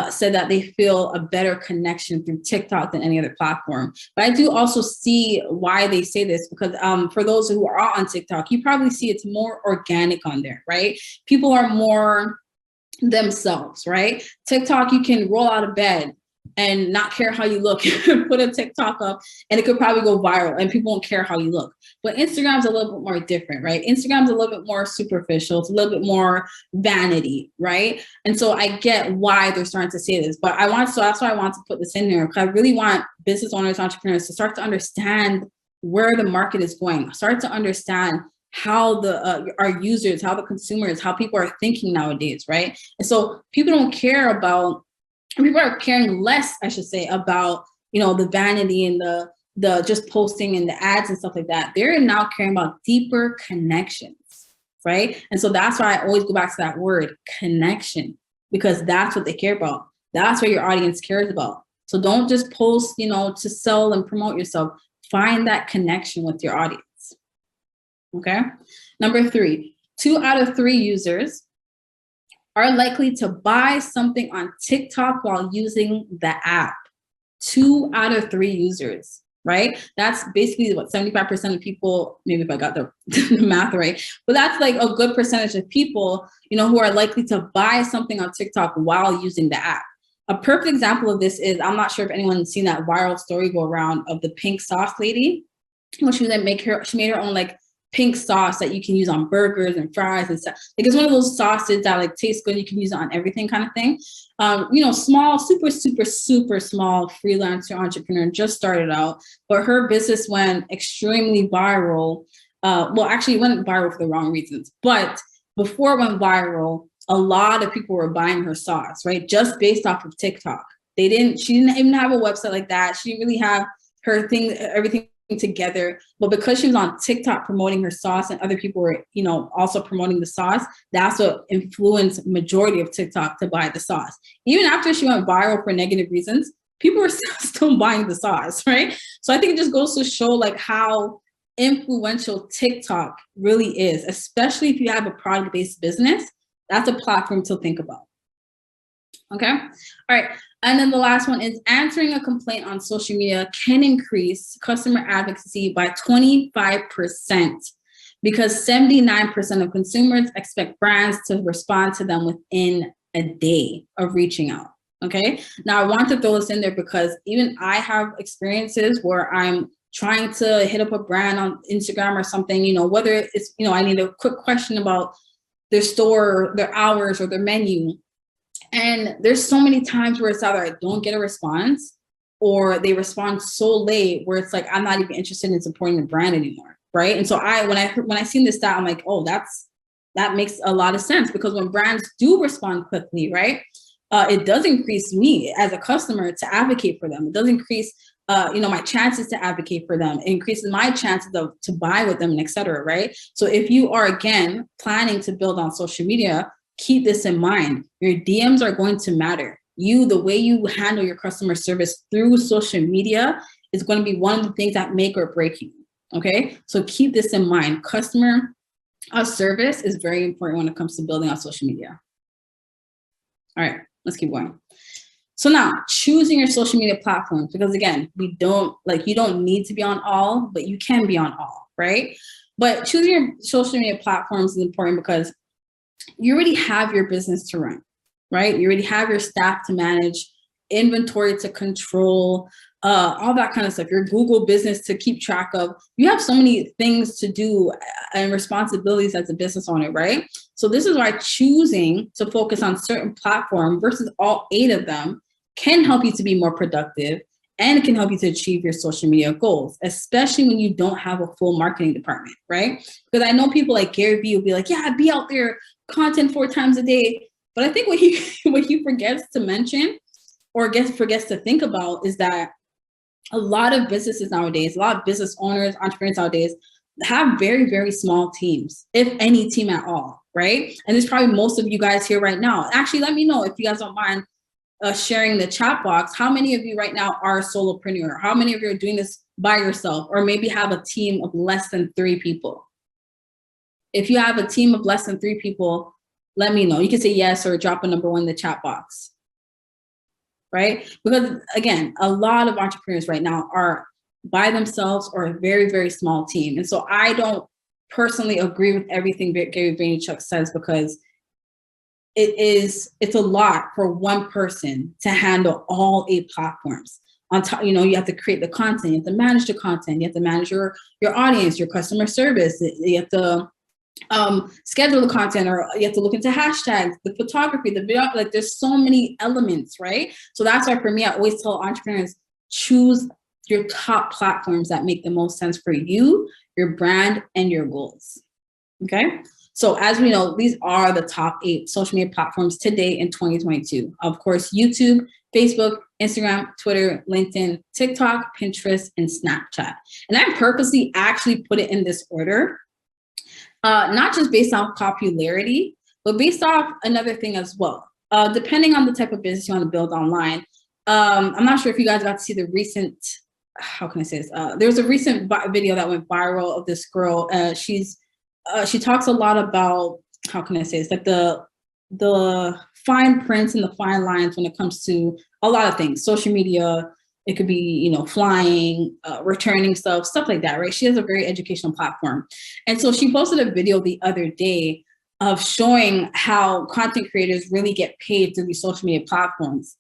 [SPEAKER 1] said that they feel a better connection through TikTok than any other platform. But I do also see why they say this, because for those who are on TikTok, you probably see it's more organic on there, right? People are more themselves, right? TikTok, you can roll out of bed and not care how you look, put a TikTok up and it could probably go viral and people won't care how you look. But Instagram's a little bit more different, right? Instagram's a little bit more superficial. It's a little bit more vanity, right? And so I get why they're starting to say this, but so that's why I want to put this in here, because I really want business owners, entrepreneurs to start to understand where the market is going, start to understand how our users, how the consumers, how people are thinking nowadays, right? And so people are caring less, I should say, about, the vanity and the just posting and the ads and stuff like that. They're now caring about deeper connections, right? And so that's why I always go back to that word, connection, because that's what they care about. That's what your audience cares about. So don't just post, to sell and promote yourself. Find that connection with your audience. Okay. Number 3, 2 out of 3 users are likely to buy something on TikTok while using the app. 2 out of 3 users, right? That's basically what 75% of people, maybe if I got the math right, but that's like a good percentage of people, who are likely to buy something on TikTok while using the app. A perfect example of this is, I'm not sure if anyone's seen that viral story go around of the pink sauce lady. When she made her own like pink sauce that you can use on burgers and fries and stuff. Like it's one of those sauces that like tastes good. You can use it on everything kind of thing. Small, super, super, super small freelancer entrepreneur, just started out, but her business went extremely viral. Actually it went viral for the wrong reasons, but before it went viral, a lot of people were buying her sauce, right? Just based off of TikTok. She didn't even have a website like that. She didn't really have everything together, but because she was on TikTok promoting her sauce and other people were, also promoting the sauce, that's what influenced majority of TikTok to buy the sauce. Even after she went viral for negative reasons, people were still buying the sauce, right? So I think it just goes to show like how influential TikTok really is, especially if you have a product-based business. That's a platform to think about. Okay. All right. And then the last one is answering a complaint on social media can increase customer advocacy by 25% because 79% of consumers expect brands to respond to them within a day of reaching out. Okay. Now I want to throw this in there because even I have experiences where I'm trying to hit up a brand on Instagram or something, whether it's, I need a quick question about their store, their hours, or their menu. And there's so many times where it's either I don't get a response or they respond so late where it's like, I'm not even interested in supporting the brand anymore. Right. And so when I seen this stat, I'm like, oh, that makes a lot of sense, because when brands do respond quickly, right, it does increase me as a customer to advocate for them. It does increase, my chances to advocate for them. It increases my chances to buy with them and et cetera. Right. So if you are, again, planning to build on social media, keep this in mind. Your DMs are going to matter. The way you handle your customer service through social media is going to be one of the things that make or break you. Okay. So keep this in mind. Customer service is very important when it comes to building on social media. All right, let's keep going. So now choosing your social media platforms, because again, you don't need to be on all, but you can be on all, right? But choosing your social media platforms is important because you already have your business to run, right? You already have your staff to manage, inventory to control, all that kind of stuff, your Google business to keep track of. You have so many things to do and responsibilities as a business owner, right? So this is why choosing to focus on certain platform versus all 8 of them can help you to be more productive, and it can help you to achieve your social media goals, especially when you don't have a full marketing department, right? Because I know people like Gary Vee will be like, yeah, be out there, content 4 times a day. But I think what he forgets to mention or forgets to think about is that a lot of businesses nowadays, a lot of business owners, entrepreneurs nowadays have very, very small teams, if any team at all, right? And there's probably most of you guys here right now. Actually, let me know if you guys don't mind. sharing the chat box, how many of you right now are a solopreneur? How many of you are doing this by yourself, or maybe have a team of less than 3 people? If you have a team of less than 3 people, let me know. You can say yes or drop a number 1 in the chat box, right? Because again, a lot of entrepreneurs right now are by themselves or a very, very small team. And so I don't personally agree with everything Gary Vaynerchuk says, because it's a lot for one person to handle all 8 platforms. On top, you have to create the content, you have to manage the content, you have to manage your audience, your customer service, you have to schedule the content, or you have to look into hashtags, the photography, the video, like there's so many elements, right? So that's why for me, I always tell entrepreneurs, choose your top platforms that make the most sense for you, your brand, and your goals, okay? So as we know, these are the top 8 social media platforms today in 2022. Of course, YouTube, Facebook, Instagram, Twitter, LinkedIn, TikTok, Pinterest, and Snapchat. And I purposely actually put it in this order, not just based on popularity, but based off another thing as well. Depending on the type of business you want to build online. I'm not sure if you guys got to see the recent, how can I say this? There was a recent video that went viral of this girl. She talks a lot about, how can I say this, like the fine prints and the fine lines when it comes to a lot of things, social media. It could be, flying, returning stuff like that, right? She has a very educational platform. And so she posted a video the other day of showing how content creators really get paid through these social media platforms.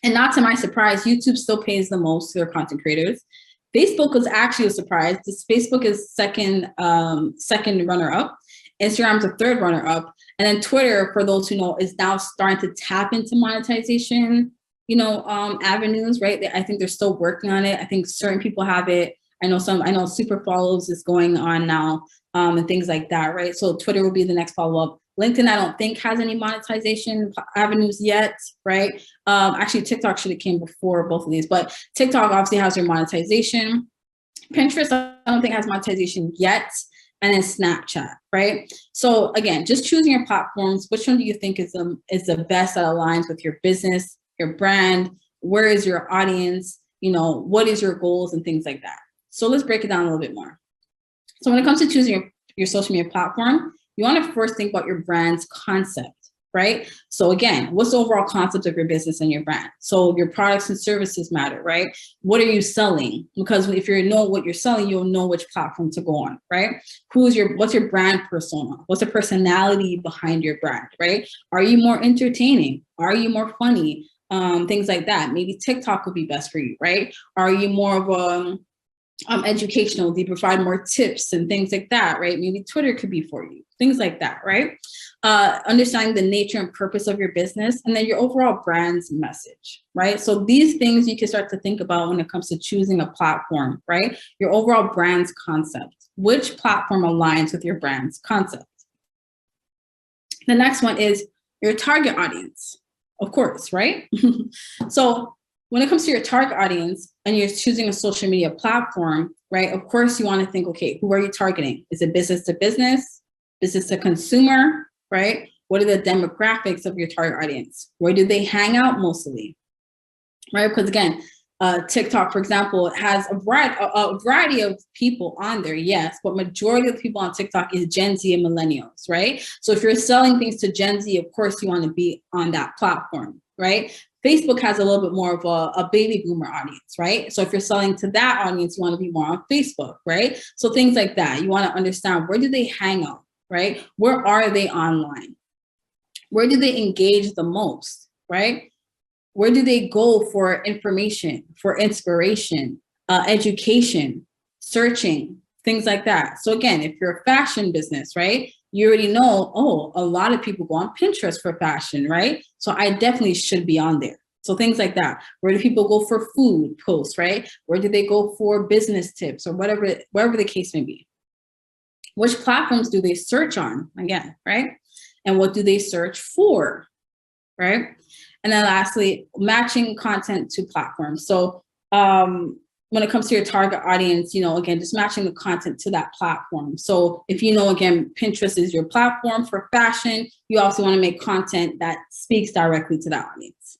[SPEAKER 1] And not to my surprise, YouTube still pays the most to their content creators. Facebook was actually a surprise. Facebook is second runner-up. Instagram's a third runner-up. And then Twitter, for those who know, is now starting to tap into monetization, avenues, right? I think they're still working on it. I think certain people have it. I know Super Follows is going on now, and things like that, right? So Twitter will be the next follow-up. LinkedIn, I don't think has any monetization avenues yet, right? Actually, TikTok should have came before both of these, but TikTok obviously has their monetization. Pinterest, I don't think has monetization yet. And then Snapchat, right? So again, just choosing your platforms. Which one do you think is the best that aligns with your business, your brand? Where is your audience? What is your goals and things like that? So let's break it down a little bit more. So when it comes to choosing your social media platform, you want to first think about your brand's concept, right? So again, what's the overall concept of your business and your brand? So your products and services matter, right? What are you selling? Because if you know what you're selling, you'll know which platform to go on, right? What's your brand persona? What's the personality behind your brand, right? Are you more entertaining? Are you more funny? Things like that. Maybe TikTok would be best for you, right? Are you more of a educational? Do you provide more tips and things like that, right? Maybe Twitter could be for you, things like that, right? Understanding the nature and purpose of your business, and then your overall brand's message, right? So these things you can start to think about when it comes to choosing a platform, right? Your overall brand's concept. Which platform aligns with your brand's concept? The next one is your target audience, of course, right? So when it comes to your target audience and you're choosing a social media platform, right? Of course, you want to think, okay, who are you targeting? Is it business to business, business to consumer, right? What are the demographics of your target audience? Where do they hang out mostly, right? Because again, TikTok, for example, has a variety of people on there, yes, but majority of the people on TikTok is Gen Z and millennials, right? So if you're selling things to Gen Z, of course, you want to be on that platform, right? Facebook has a little bit more of a baby boomer audience, right? So if you're selling to that audience, you want to be more on Facebook, right? So things like that. You want to understand, where do they hang out, right? Where are they online? Where do they engage the most, right? Where do they go for information, for inspiration, education, searching, things like that? So again, if you're a fashion business, right? You already know, oh, a lot of people go on Pinterest for fashion, right? So I definitely should be on there. So things like that. Where do people go for food posts, right? Where do they go for business tips or whatever the case may be? Which platforms do they search on, again, right? And what do they search for, right? And then lastly, matching content to platforms. So when it comes to your target audience, again, just matching the content to that platform. So if again, Pinterest is your platform for fashion, you also want to make content that speaks directly to that audience.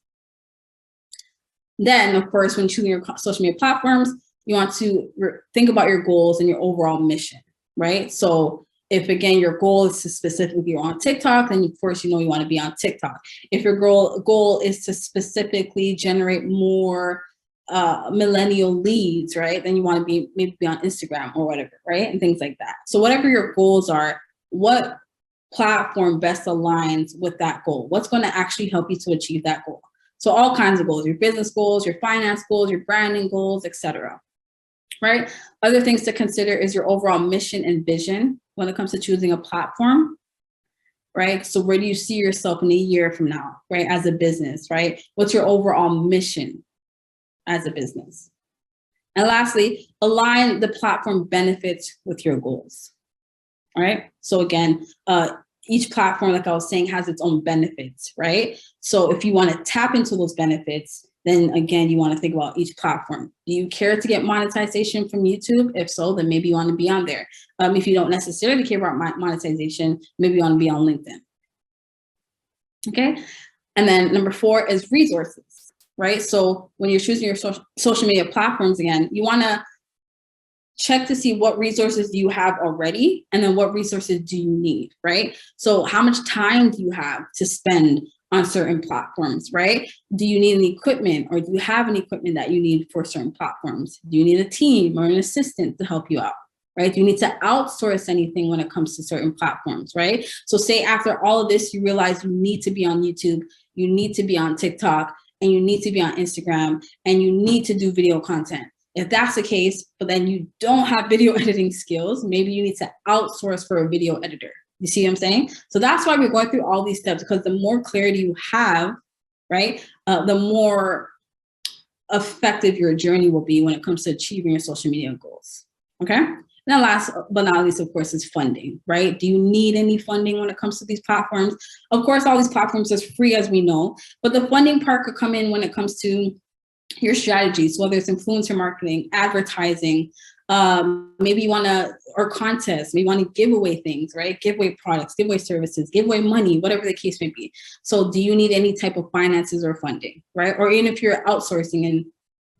[SPEAKER 1] Then, of course, when choosing your social media platforms, you want to think about your goals and your overall mission, right? So if, again, your goal is to specifically be on TikTok, then of course, you want to be on TikTok. If your goal is to specifically generate more millennial leads, right? Then you want to be maybe be on Instagram or whatever, right? And things like that. So whatever your goals are, what platform best aligns with that goal? What's going to actually help you to achieve that goal? So all kinds of goals, your business goals, your finance goals, your branding goals, etc. Right? Other things to consider is your overall mission and vision when it comes to choosing a platform, right? So where do you see yourself in a year from now, right? As a business, right? What's your overall mission as a business? And lastly, align the platform benefits with your goals, all right? So again, each platform, like I was saying, has its own benefits, right? So if you want to tap into those benefits, then again, you want to think about each platform. Do you care to get monetization from YouTube? If so, then maybe you want to be on there. If you don't necessarily care about monetization, maybe you want to be on LinkedIn. Okay. And then number 4 is resources, right? So when you're choosing your social media platforms, again, you want to check to see what resources do you have already, and then what resources do you need, right? So how much time do you have to spend on certain platforms, right? Do you need any equipment, or do you have any equipment that you need for certain platforms? Do you need a team or an assistant to help you out, right? Do you need to outsource anything when it comes to certain platforms, right? So say after all of this, you realize you need to be on YouTube, you need to be on TikTok, and you need to be on Instagram, and you need to do video content. If that's the case, but then you don't have video editing skills, maybe you need to outsource for a video editor. You see what I'm saying? So that's why we're going through all these steps, because the more clarity you have, right, the more effective your journey will be when it comes to achieving your social media goals. Okay. And then last but not least, of course, is funding, right? Do you need any funding when it comes to these platforms? Of course, all these platforms are free, as we know, but the funding part could come in when it comes to your strategies, whether it's influencer marketing, advertising, maybe you want to, or contests, maybe you want to give away things, right? Give away products, give away services, give away money, whatever the case may be. So do you need any type of finances or funding, right? Or even if you're outsourcing and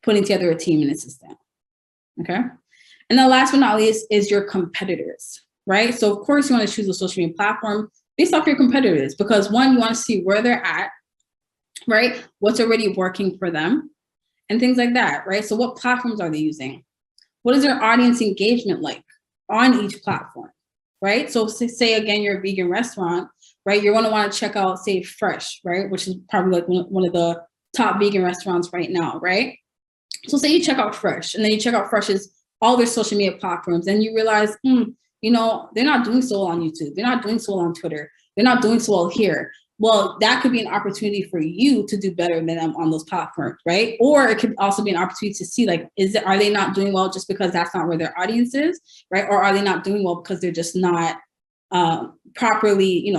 [SPEAKER 1] putting together a team and a system, okay? And then last but not least is your competitors, right? So of course you want to choose a social media platform based off your competitors, because one, you want to see where they're at, right? What's already working for them and things like that, right? So what platforms are they using? What is their audience engagement like on each platform, right? So say again, you're a vegan restaurant, right? You're gonna wanna check out, say, Fresh, right? Which is probably like one of the top vegan restaurants right now, right? So say you check out Fresh, and then you check out Fresh's, all their social media platforms, and you realize, they're not doing so well on YouTube. They're not doing so well on Twitter. They're not doing so well here. Well, that could be an opportunity for you to do better than them on those platforms, right? Or it could also be an opportunity to see, like, are they not doing well just because that's not where their audience is, right? Or are they not doing well because they're just not properly,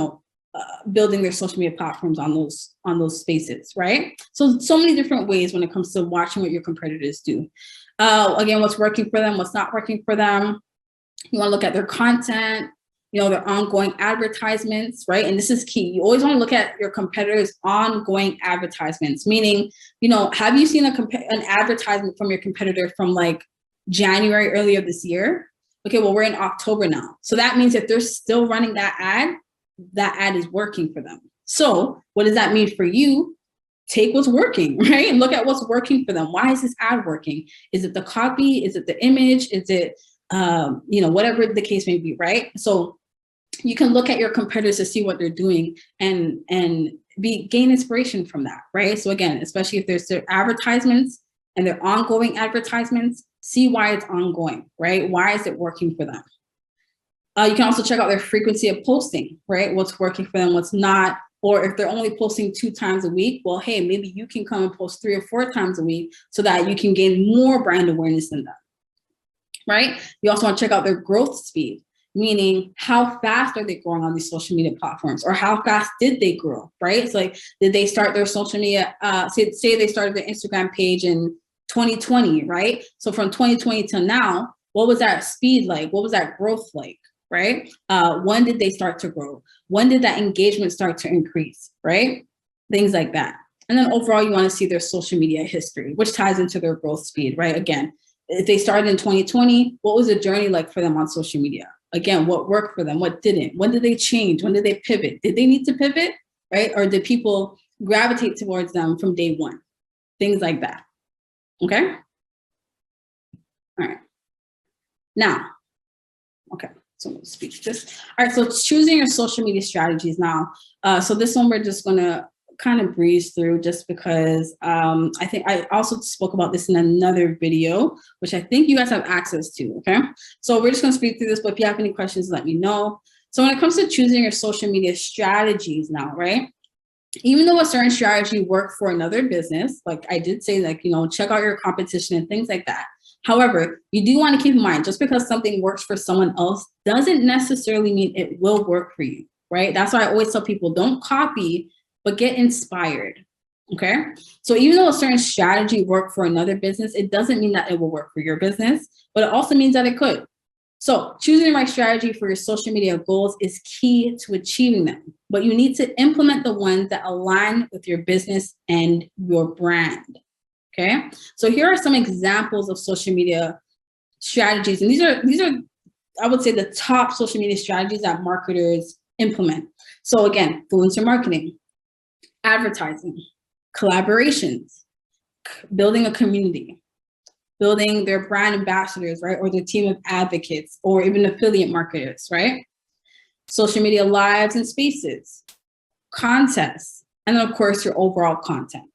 [SPEAKER 1] building their social media platforms on those spaces, right? So many different ways when it comes to watching what your competitors do. Again, what's working for them, what's not working for them. You want to look at their content, their ongoing advertisements, right? And this is key. You always want to look at your competitors' ongoing advertisements, meaning, have you seen an advertisement from your competitor from like January earlier this year? Okay, well, we're in October now. So that means if they're still running that ad is working for them. So what does that mean for you? Take what's working, right? And look at what's working for them. Why is this ad working? Is it the copy? Is it the image? Is it, whatever the case may be, right? So you can look at your competitors to see what they're doing and gain inspiration from that, right? So again, especially if there's their advertisements and their ongoing advertisements, see why it's ongoing, right? Why is it working for them? You can also check out their frequency of posting, right? What's working for them, what's not. Or if they're only posting 2 times a week, well, hey, maybe you can come and post 3 or 4 times a week so that you can gain more brand awareness than them, right? You also want to check out their growth speed, meaning how fast are they growing on these social media platforms, or how fast did they grow, right? It's like, did they start their social media, say they started their Instagram page in 2020, right? So from 2020 to now, what was that speed like? What was that growth like? Right? When did they start to grow? When did that engagement start to increase? Right? Things like that. And then overall, you want to see their social media history, which ties into their growth speed, right? Again, if they started in 2020, what was the journey like for them on social media? Again, what worked for them? What didn't? When did they change? When did they pivot? Did they need to pivot, right? Or did people gravitate towards them from day one? Things like that, okay? All right. Now, okay, so let's speak this. All right, so choosing your social media strategies now. So this one we're just gonna kind of breeze through just because I think I also spoke about this in another video, which I think you guys have access to, okay? So we're just gonna speak through this, but if you have any questions, let me know. So when it comes to choosing your social media strategies now, right? Even though a certain strategy worked for another business, like I did say, like, you know, check out your competition and things like that. However, you do want to keep in mind, just because something works for someone else doesn't necessarily mean it will work for you, right? That's why I always tell people, don't copy, but get inspired, okay? So even though a certain strategy worked for another business, it doesn't mean that it will work for your business, but it also means that it could. So choosing the right strategy for your social media goals is key to achieving them, but you need to implement the ones that align with your business and your brand, okay? So here are some examples of social media strategies, and these are I would say the top social media strategies that marketers implement. So again, influencer marketing, advertising, collaborations, building a community, building their brand ambassadors, right? Or their team of advocates, or even affiliate marketers, right? Social media lives and spaces, contests, and then of course your overall content,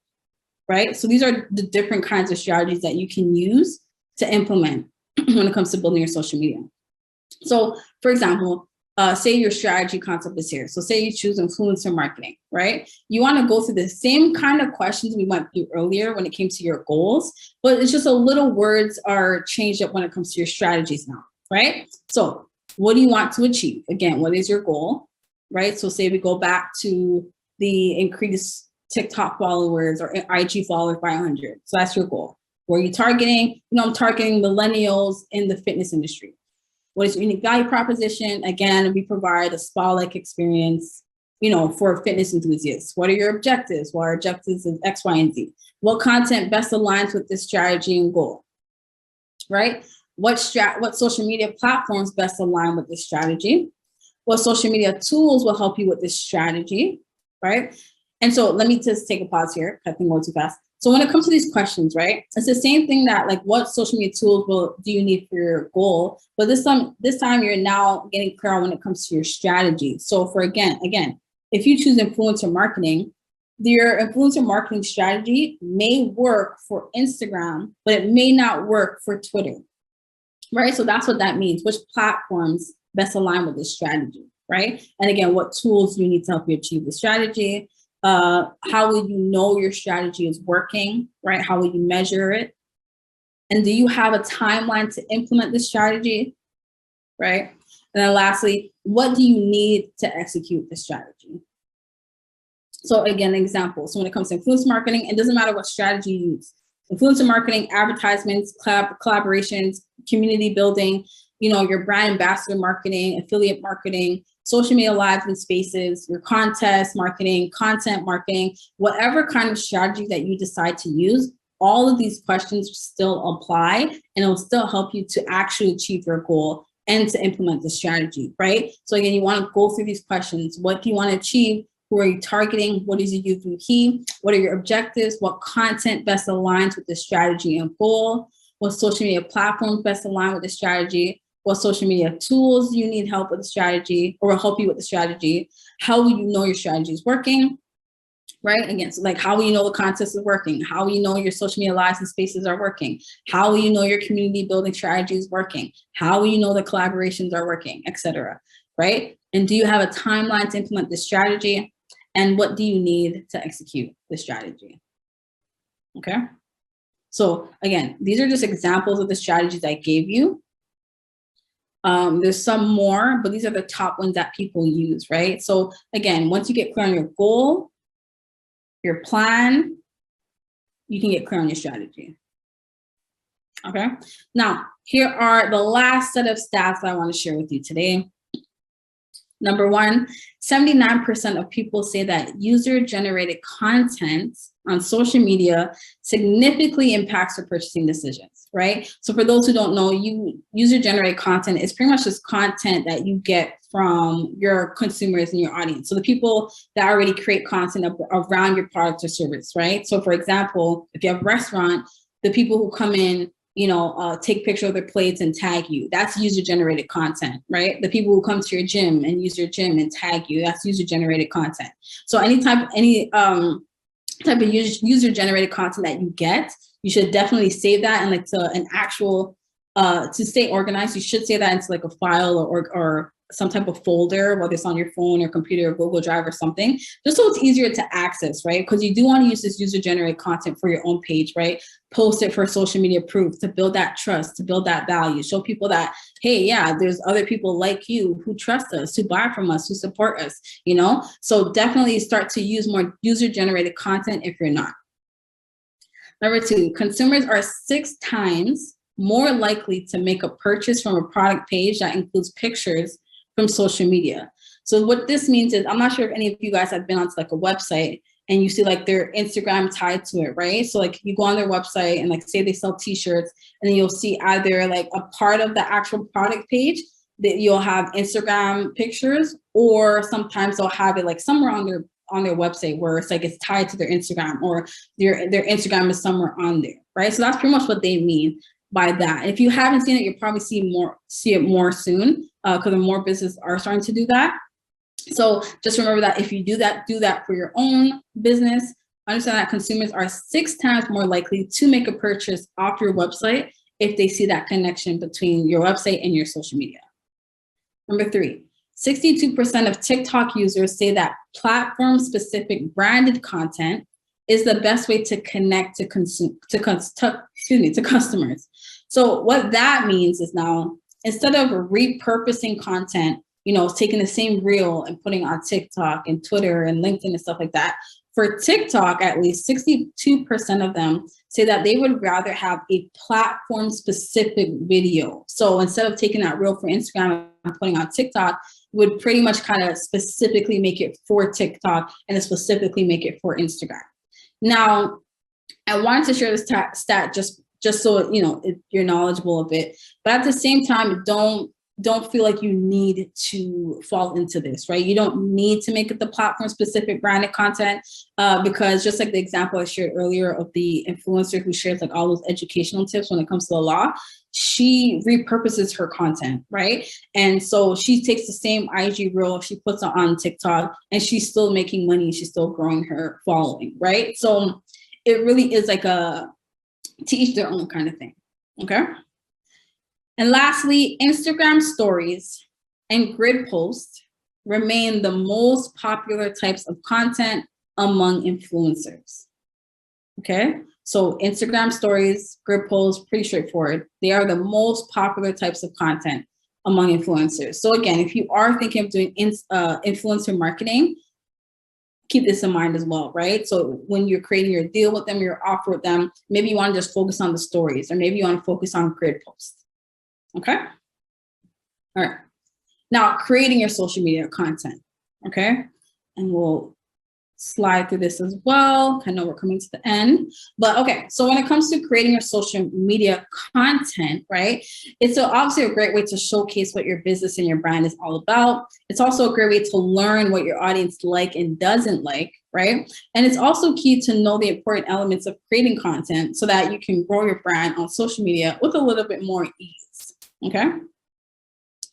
[SPEAKER 1] right? So these are the different kinds of strategies that you can use to implement when it comes to building your social media. So for example, say your strategy concept is here. So say you choose influencer marketing, right? You want to go through the same kind of questions we went through earlier when it came to your goals, but it's just a little words are changed up when it comes to your strategies now, right? So what do you want to achieve? Again, what is your goal, right? So say we go back to the increase TikTok followers or IG followers by 100. So that's your goal. Where are you targeting? You know, I'm targeting millennials in the fitness industry. What is your unique value proposition? Again, we provide a spa-like experience, you know, for fitness enthusiasts. What are your objectives? What are objectives of X, Y, and Z? What content best aligns with this strategy and goal, right? What social media platforms best align with this strategy? What social media tools will help you with this strategy, right? And so let me just take a pause here. I think I'm going too fast. So when it comes to these questions, right, it's the same thing that like what social media tools do you need for your goal? But this time you're now getting clear on when it comes to your strategy. So for again, if you choose influencer marketing, your influencer marketing strategy may work for Instagram, but it may not work for Twitter, right? So that's what that means. Which platforms best align with this strategy, right? And again, what tools do you need to help you achieve the strategy? How will you know your strategy is working, right? How will you measure it? And do you have a timeline to implement this strategy, right? And then lastly, what do you need to execute the strategy? So again, example. So when it comes to influencer marketing, it doesn't matter what strategy you use. Influencer marketing, advertisements, collaborations, community building, you know, your brand ambassador marketing, affiliate marketing, social media lives and spaces, your contest marketing, content marketing, whatever kind of strategy that you decide to use, all of these questions still apply and it'll still help you to actually achieve your goal and to implement the strategy, right? So again, you want to go through these questions. What do you want to achieve? Who are you targeting? What is your youth key? What are your objectives? What content best aligns with the strategy and goal? What social media platforms best align with the strategy? What social media tools you need help with the strategy or will help you with the strategy? How will you know your strategy is working, right? Again, so like how will you know the contest is working? How will you know your social media lives and spaces are working? How will you know your community building strategy is working? How will you know the collaborations are working, etc., right? And do you have a timeline to implement this strategy? And what do you need to execute the strategy? Okay. So again, these are just examples of the strategies I gave you. There's some more, but these are the top ones that people use, right? So again, once you get clear on your goal, your plan, you can get clear on your strategy. Okay. Now, here are the last set of stats that I want to share with you today. Number one, 79% of people say that user-generated content on social media significantly impacts their purchasing decisions, right? So for those who don't know, user-generated content is pretty much just content that you get from your consumers and your audience. So the people that already create content around your product or service, right? So for example, if you have a restaurant, the people who come in, take picture of their plates and tag you, that's user-generated content, right? The people who come to your gym and use your gym and tag you, that's user-generated content. So any type of user-generated content that you get, you should definitely save that, and like to an actual, to stay organized, you should save that into like a file or some type of folder, whether it's on your phone or computer or Google Drive or something, just so it's easier to access, right? Because you do want to use this user-generated content for your own page, right? Post it for social media proof, to build that trust, to build that value, show people that, hey, yeah, there's other people like you who trust us, who buy from us, who support us, So definitely start to use more user-generated content if you're not. Number two, consumers are 6 times more likely to make a purchase from a product page that includes pictures from social media. So what this means is, I'm not sure if any of you guys have been onto like a website and you see like their Instagram tied to it, right? So like you go on their website and like say they sell t-shirts, and then you'll see either like a part of the actual product page that you'll have Instagram pictures, or sometimes they'll have it like somewhere on their website where it's like it's tied to their Instagram, or their Instagram is somewhere on there, right? So that's pretty much what they mean by that. If you haven't seen it, you'll probably see it more soon, because more businesses are starting to do that. So just remember that if you do that for your own business. Understand that consumers are 6 times more likely to make a purchase off your website if they see that connection between your website and your social media. Number 3, 62% of TikTok users say that platform-specific branded content is the best way to connect to customers. So what that means is, now instead of repurposing content, taking the same reel and putting on TikTok and Twitter and LinkedIn and stuff like that, for TikTok, at least 62% of them say that they would rather have a platform-specific video. So instead of taking that reel for Instagram and putting on TikTok, would pretty much kind of specifically make it for TikTok and specifically make it for Instagram. Now, I wanted to share this stat just so you're knowledgeable of it, but at the same time, don't feel like you need to fall into this, right? You don't need to make it the platform-specific branded content, because just like the example I shared earlier of the influencer who shares like all those educational tips when it comes to the law, she repurposes her content, right? And so she takes the same IG reel, she puts it on TikTok, and she's still making money, she's still growing her following, right? So it really is like a to each their own kind of thing, okay? And lastly, Instagram stories and grid posts remain the most popular types of content among influencers, okay? So Instagram stories, grid posts, pretty straightforward. They are the most popular types of content among influencers. So again, if you are thinking of doing influencer marketing, keep this in mind as well, right? So when you're creating your deal with them, your offer with them, maybe you want to just focus on the stories, or maybe you want to focus on grid posts. Okay. All right. Now, creating your social media content. Okay. And we'll slide through this as well. I know we're coming to the end, but okay. So when it comes to creating your social media content, right, it's obviously a great way to showcase what your business and your brand is all about. It's also a great way to learn what your audience like and doesn't like, right? And it's also key to know the important elements of creating content so that you can grow your brand on social media with a little bit more ease, okay?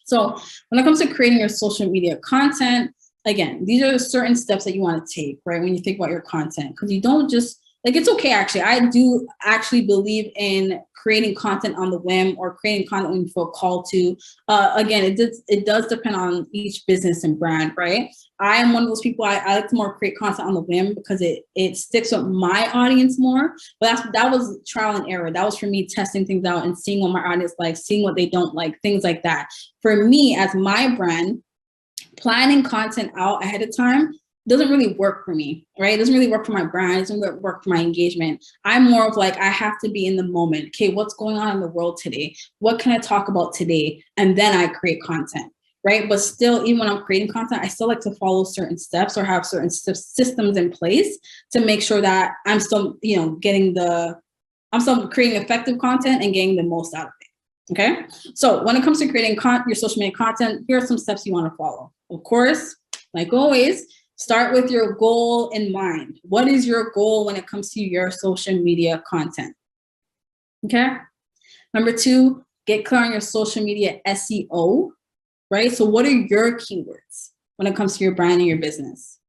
[SPEAKER 1] So when it comes to creating your social media content, again, these are the certain steps that you want to take, right, when you think about your content, because you don't just, like, it's okay, actually. I do actually believe in creating content on the whim or creating content when you feel called to. Again, it does depend on each business and brand, right? I am one of those people, I like to more create content on the whim because it sticks with my audience more. But that was trial and error. That was for me testing things out and seeing what my audience likes, seeing what they don't like, things like that. For me, as my brand, planning content out ahead of time doesn't really work for me, right? It doesn't really work for my brand. It doesn't work for my engagement. I'm more of like, I have to be in the moment. Okay, what's going on in the world today? What can I talk about today? And then I create content, right? But still, even when I'm creating content, I still like to follow certain steps or have certain systems in place to make sure that I'm still, I'm still creating effective content and getting the most out of it. Okay. So when it comes to creating your social media content, here are some steps you want to follow. Of course, like always, start with your goal in mind. What is your goal when it comes to your social media content? Okay. Number 2, get clear on your social media SEO, right? So what are your keywords when it comes to your brand and your business,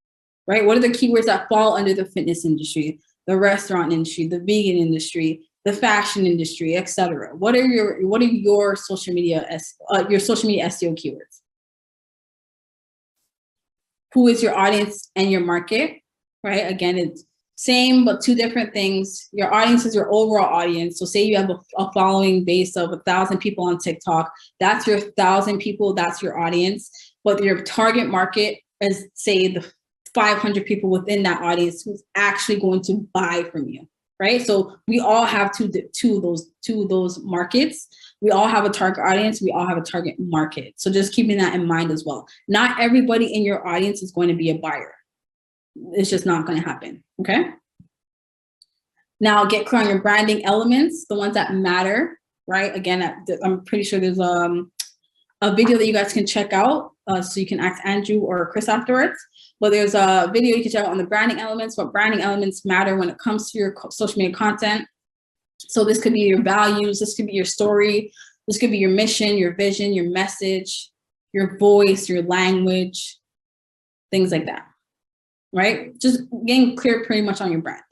[SPEAKER 1] right? What are the keywords that fall under the fitness industry, the restaurant industry, the vegan industry, the fashion industry, etc.? What are your social media SEO keywords? Who is your audience and your market, right? Again, it's same, but 2 different things. Your audience is your overall audience. So say you have a following base of 1,000 people on TikTok. That's your 1,000 people. That's your audience. But your target market is, say, the 500 people within that audience who's actually going to buy from you, right? So we all have two of those markets. We all have a target audience. We all have a target market. So just keeping that in mind as well. Not everybody in your audience is going to be a buyer. It's just not going to happen. Okay. Now get clear on your branding elements, the ones that matter, right? Again, I'm pretty sure there's a video that you guys can check out. So you can ask Andrew or Chris afterwards. But there's a video you can check out on the branding elements, what branding elements matter when it comes to your social media content. So this could be your values, this could be your story, this could be your mission, your vision, your message, your voice, your language, things like that, right? Just getting clear pretty much on your brand.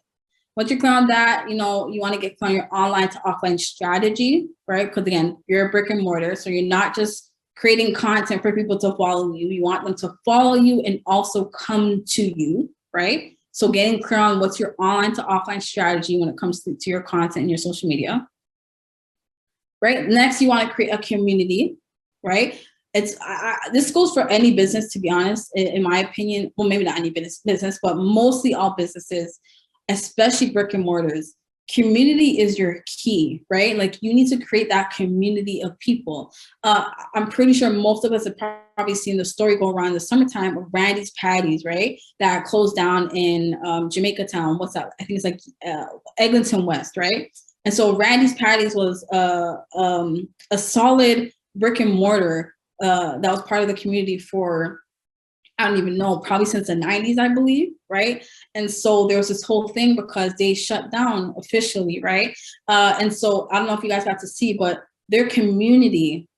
[SPEAKER 1] Once you're clear on that, you want to get clear on your online to offline strategy, right? Because again, you're a brick and mortar, so you're not just creating content for people to follow you. You want them to follow you and also come to you, right? So getting clear on what's your online to offline strategy when it comes to your content and your social media, right? Next, you want to create a community, right? This goes for any business, to be honest, in my opinion. Well, maybe not any business, but mostly all businesses, especially brick and mortars. Community is your key, right? Like you need to create that community of people. I'm pretty sure most of us have probably seen the story go around in the summertime of Randy's Patties, right? That closed down in Jamaica Town. What's that? I think it's like Eglinton West, right? And so Randy's Patties was a solid brick and mortar that was part of the community for, I don't even know, probably since the 90s, I believe, right? And so there was this whole thing because they shut down officially, right? And so I don't know if you guys got to see, but their community,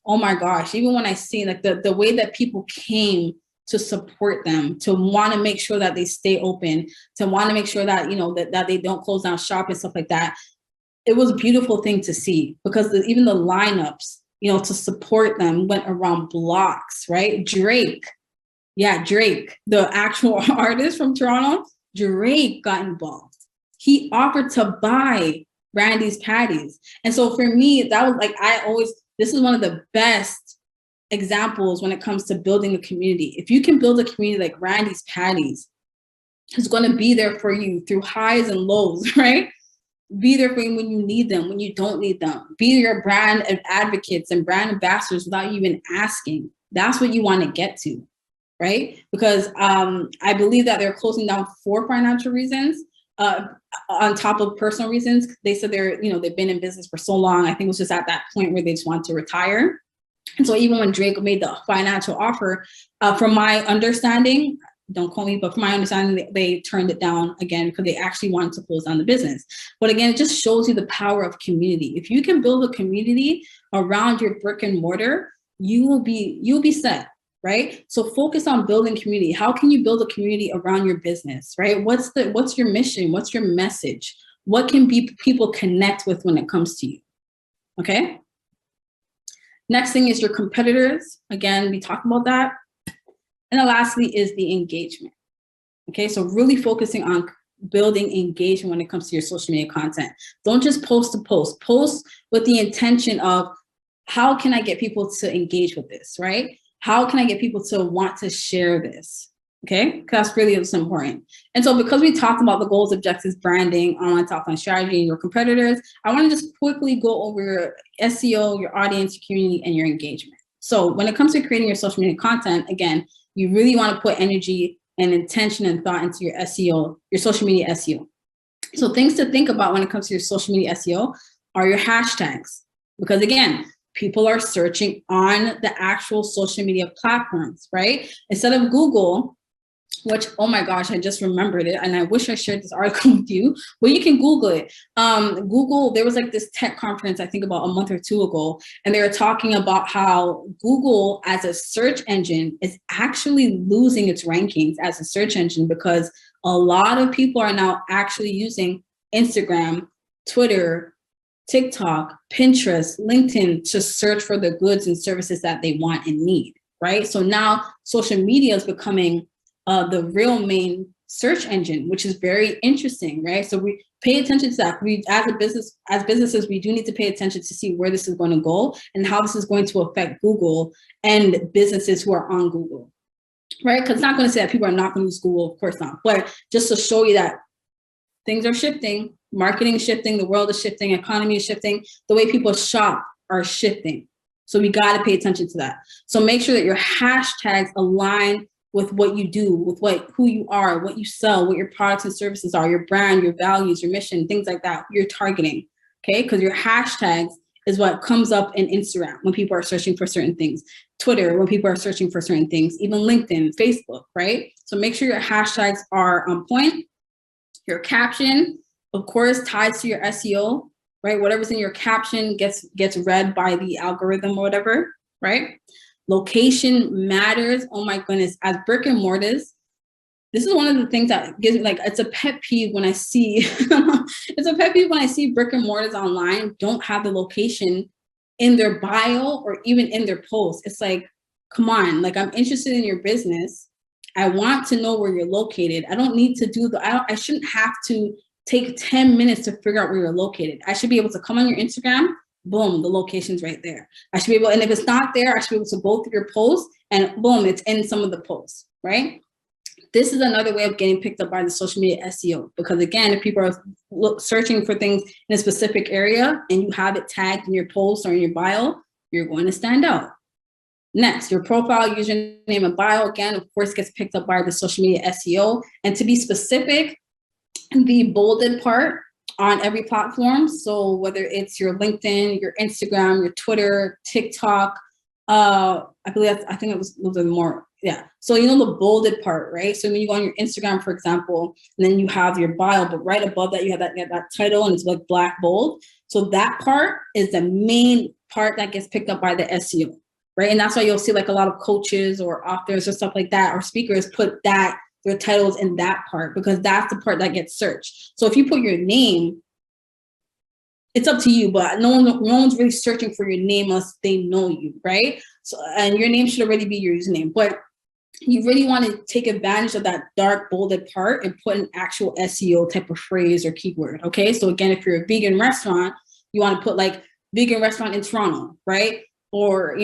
[SPEAKER 1] oh my gosh, even when I see like the way that people came to support them, to want to make sure that they stay open, to want to make sure that, that they don't close down shop and stuff like that. It was a beautiful thing to see because even the lineups, to support them went around blocks, right? Drake, the actual artist from Toronto, Drake got involved. He offered to buy Randy's Patties. And so for me, that was like, this is one of the best examples when it comes to building a community. If you can build a community like Randy's Patties, who's going to be there for you through highs and lows, right? Be there for you when you need them, when you don't need them. Be your brand advocates and brand ambassadors without you even asking. That's what you want to get to, right? Because I believe that they're closing down for financial reasons, on top of personal reasons. They said they've been in business for so long. I think it was just at that point where they just want to retire. And so even when Drake made the financial offer, from my understanding, don't quote me, but from my understanding, they turned it down again because they actually wanted to close down the business. But again, it just shows you the power of community. If you can build a community around your brick and mortar, you'll be set, right? So focus on building community. How can you build a community around your business, right? What's your mission? What's your message? What can people connect with when it comes to you? Okay. Next thing is your competitors. Again, we talked about that. And then lastly is the engagement. Okay, so really focusing on building engagement when it comes to your social media content. Don't just post to post. Post with the intention of, how can I get people to engage with this, right? How can I get people to want to share this? Okay, because that's really important. And so because we talked about the goals, objectives, branding, online to offline strategy, and your competitors, I want to just quickly go over your SEO, your audience, your community, and your engagement. So when it comes to creating your social media content, again, you really want to put energy and intention and thought into your SEO, your social media SEO. So things to think about when it comes to your social media SEO are your hashtags. Because again, people are searching on the actual social media platforms, right? Instead of Google, which, oh my gosh, I just remembered it. And I wish I shared this article with you, but you can Google it. Google, there was like this tech conference, I think about a month or two ago, and they were talking about how Google as a search engine is actually losing its rankings as a search engine because a lot of people are now actually using Instagram, Twitter, TikTok, Pinterest, LinkedIn to search for the goods and services that they want and need, right? So now social media is becoming the real main search engine, which is very interesting, right? So we pay attention to that. We, as businesses, we do need to pay attention to see where this is going to go and how this is going to affect Google and businesses who are on Google, right? Because it's not going to say that people are not going to use Google, of course not, but just to show you that things are shifting, marketing is shifting, the world is shifting, economy is shifting, the way people shop are shifting. So we got to pay attention to that. So make sure that your hashtags align with what you do, with who you are, what you sell, what your products and services are, your brand, your values, your mission, things like that, you're targeting, okay? Because your hashtags is what comes up in Instagram when people are searching for certain things, Twitter when people are searching for certain things, even LinkedIn, Facebook, right? So make sure your hashtags are on point. Your caption, of course, ties to your SEO, right? Whatever's in your caption gets read by the algorithm or whatever, right? Location matters. Oh my goodness. As brick and mortars, this is one of the things that gives me, like, it's a pet peeve when I see, it's a pet peeve when I see brick and mortars online don't have the location in their bio or even in their post. It's like, come on, like, I'm interested in your business. I want to know where you're located. I don't need to do I shouldn't have to take 10 minutes to figure out where you're located. I should be able to come on your Instagram, boom, the location's right there. I should be able, and if it's not there, I should be able to go through your post and boom, it's in some of the posts, right? This is another way of getting picked up by the social media SEO, because again, if people are searching for things in a specific area and you have it tagged in your post or in your bio, you're going to stand out. Next, your profile, username, and bio, again, of course, gets picked up by the social media SEO. And to be specific, the bolded part on every platform. So whether it's your LinkedIn, your Instagram, your Twitter, TikTok, I think it was a little bit more, yeah. So you know the bolded part, right? So when you go on your Instagram, for example, and then you have your bio, but right above that, you have that title and it's like black bold. So that part is the main part that gets picked up by the SEO, right? And that's why you'll see like a lot of coaches or authors or stuff like that, or speakers put their titles in that part, because that's the part that gets searched. So if you put your name, it's up to you, but no one's really searching for your name unless they know you, right? So, and your name should already be your username, but you really want to take advantage of that dark bolded part and put an actual SEO type of phrase or keyword, okay? So again, if you're a vegan restaurant, you want to put like vegan restaurant in Toronto, right? Or,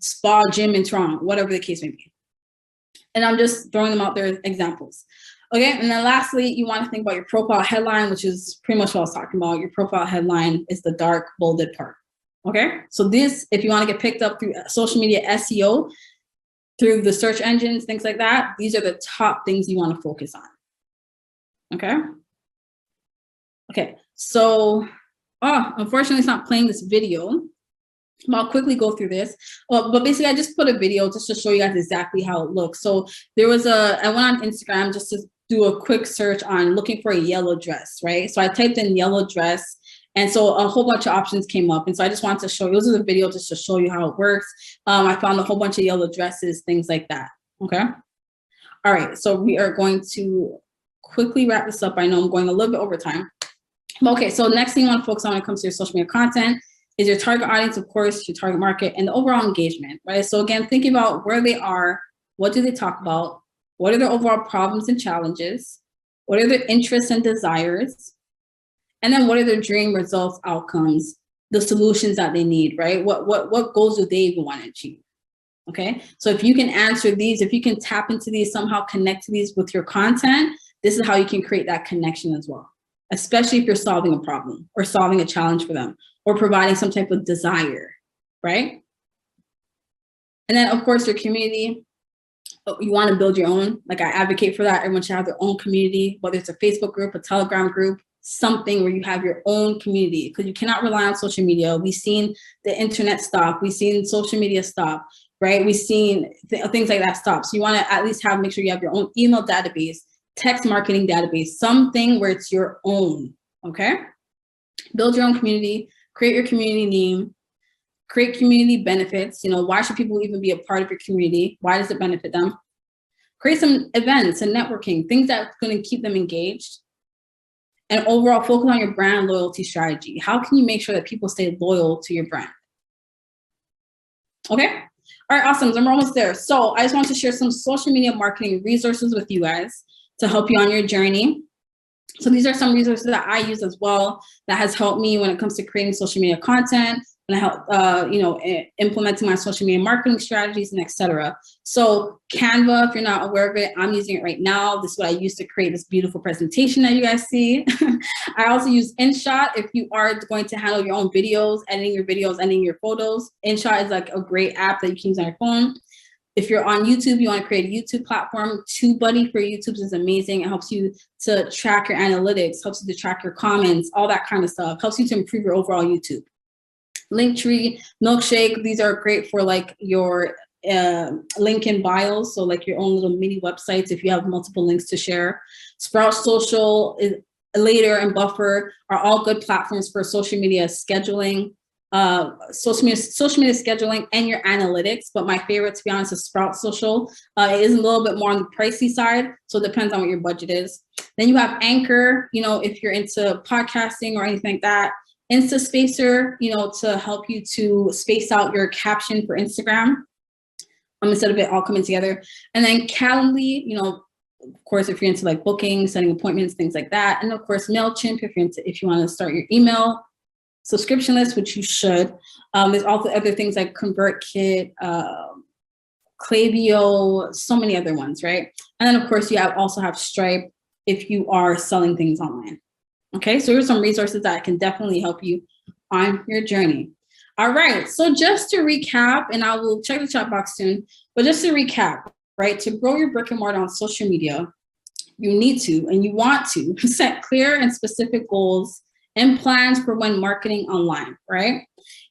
[SPEAKER 1] spa gym in Toronto, whatever the case may be. And I'm just throwing them out there as examples. Okay, and then lastly, you want to think about your profile headline, which is pretty much what I was talking about. Your profile headline is the dark bolded part. Okay, so this, if you want to get picked up through social media SEO, through the search engines, things like that, these are the top things you want to focus on. Okay. Okay, so, unfortunately, it's not playing this video. I'll quickly go through this, but basically I just put a video just to show you guys exactly how it looks. So I went on Instagram just to do a quick search on looking for a yellow dress, right? So I typed in yellow dress, and so a whole bunch of options came up. And so I just wanted to show you, this is a video just to show you how it works. I found a whole bunch of yellow dresses, things like that, okay? All right, so we are going to quickly wrap this up. I know I'm going a little bit over time. Okay, so next thing you want to focus on when it comes to your social media content is your target audience, of course, your target market, and the overall engagement, right? So again, thinking about where they are, what do they talk about, what are their overall problems and challenges, what are their interests and desires, and then what are their dream results, outcomes, the solutions that they need, right? What goals do they even want to achieve, okay? So if you can answer these, if you can tap into these, somehow connect to these with your content, this is how you can create that connection as well, especially if you're solving a problem or solving a challenge for them, or providing some type of desire, right? And then of course your community, you want to build your own. Like I advocate for that. Everyone should have their own community, whether it's a Facebook group, a Telegram group, something where you have your own community, because you cannot rely on social media. We've seen the internet stop. We've seen social media stop, right? We've seen things like that stop. So you want to at least make sure you have your own email database, text marketing database, something where it's your own, okay? Build your own community, create your community name, create community benefits. You know, why should people even be a part of your community? Why does it benefit them? Create some events and networking, things that's going to keep them engaged. And overall, focus on your brand loyalty strategy. How can you make sure that people stay loyal to your brand? Okay. All right, awesome. So we're almost there. So I just want to share some social media marketing resources with you guys to help you on your journey. So these are some resources that I use as well that has helped me when it comes to creating social media content, and I help, implementing my social media marketing strategies and etc. So Canva, if you're not aware of it, I'm using it right now. This is what I use to create this beautiful presentation that you guys see. I also use InShot if you are going to handle your own videos, editing your photos. InShot is like a great app that you can use on your phone. If you're on YouTube, you want to create a YouTube platform, TubeBuddy for YouTube is amazing. It helps you to track your analytics, helps you to track your comments, all that kind of stuff, helps you to improve your overall YouTube. Linktree, Milkshake, these are great for like your link in bios, so like your own little mini websites if you have multiple links to share. Sprout Social, Later, and Buffer are all good platforms for social media scheduling, social media scheduling and your analytics. But my favorite, to be honest, is Sprout Social. It is a little bit more on the pricey side, so it depends on what your budget is. Then you have Anchor, you know, if you're into podcasting or anything like that. InstaSpacer, you know, to help you to space out your caption for Instagram, instead of it all coming together. And then Calendly, you know, of course, if you're into like booking, setting appointments, things like that. And of course, MailChimp, if you want to start your email subscription list, which you should. There's also other things like ConvertKit, Klaviyo, so many other ones, right? And then of course, you also have Stripe if you are selling things online. Okay, so here's some resources that can definitely help you on your journey. All right, so just to recap, and I will check the chat box soon, but just to recap, right, to grow your brick and mortar on social media, you need to, and you want to, set clear and specific goals and plans for when marketing online, right?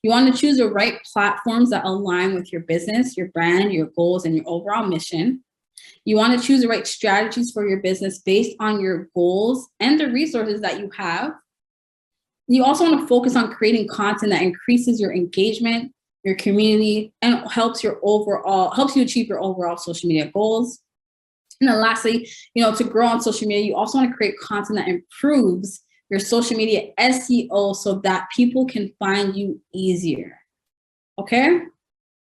[SPEAKER 1] You want to choose the right platforms that align with your business, your brand, your goals, and your overall mission. You want to choose the right strategies for your business based on your goals and the resources that you have. You also want to focus on creating content that increases your engagement, your community, and helps you achieve your overall social media goals. And then lastly, you know, to grow on social media, you also want to create content that improves your social media SEO so that people can find you easier. Okay?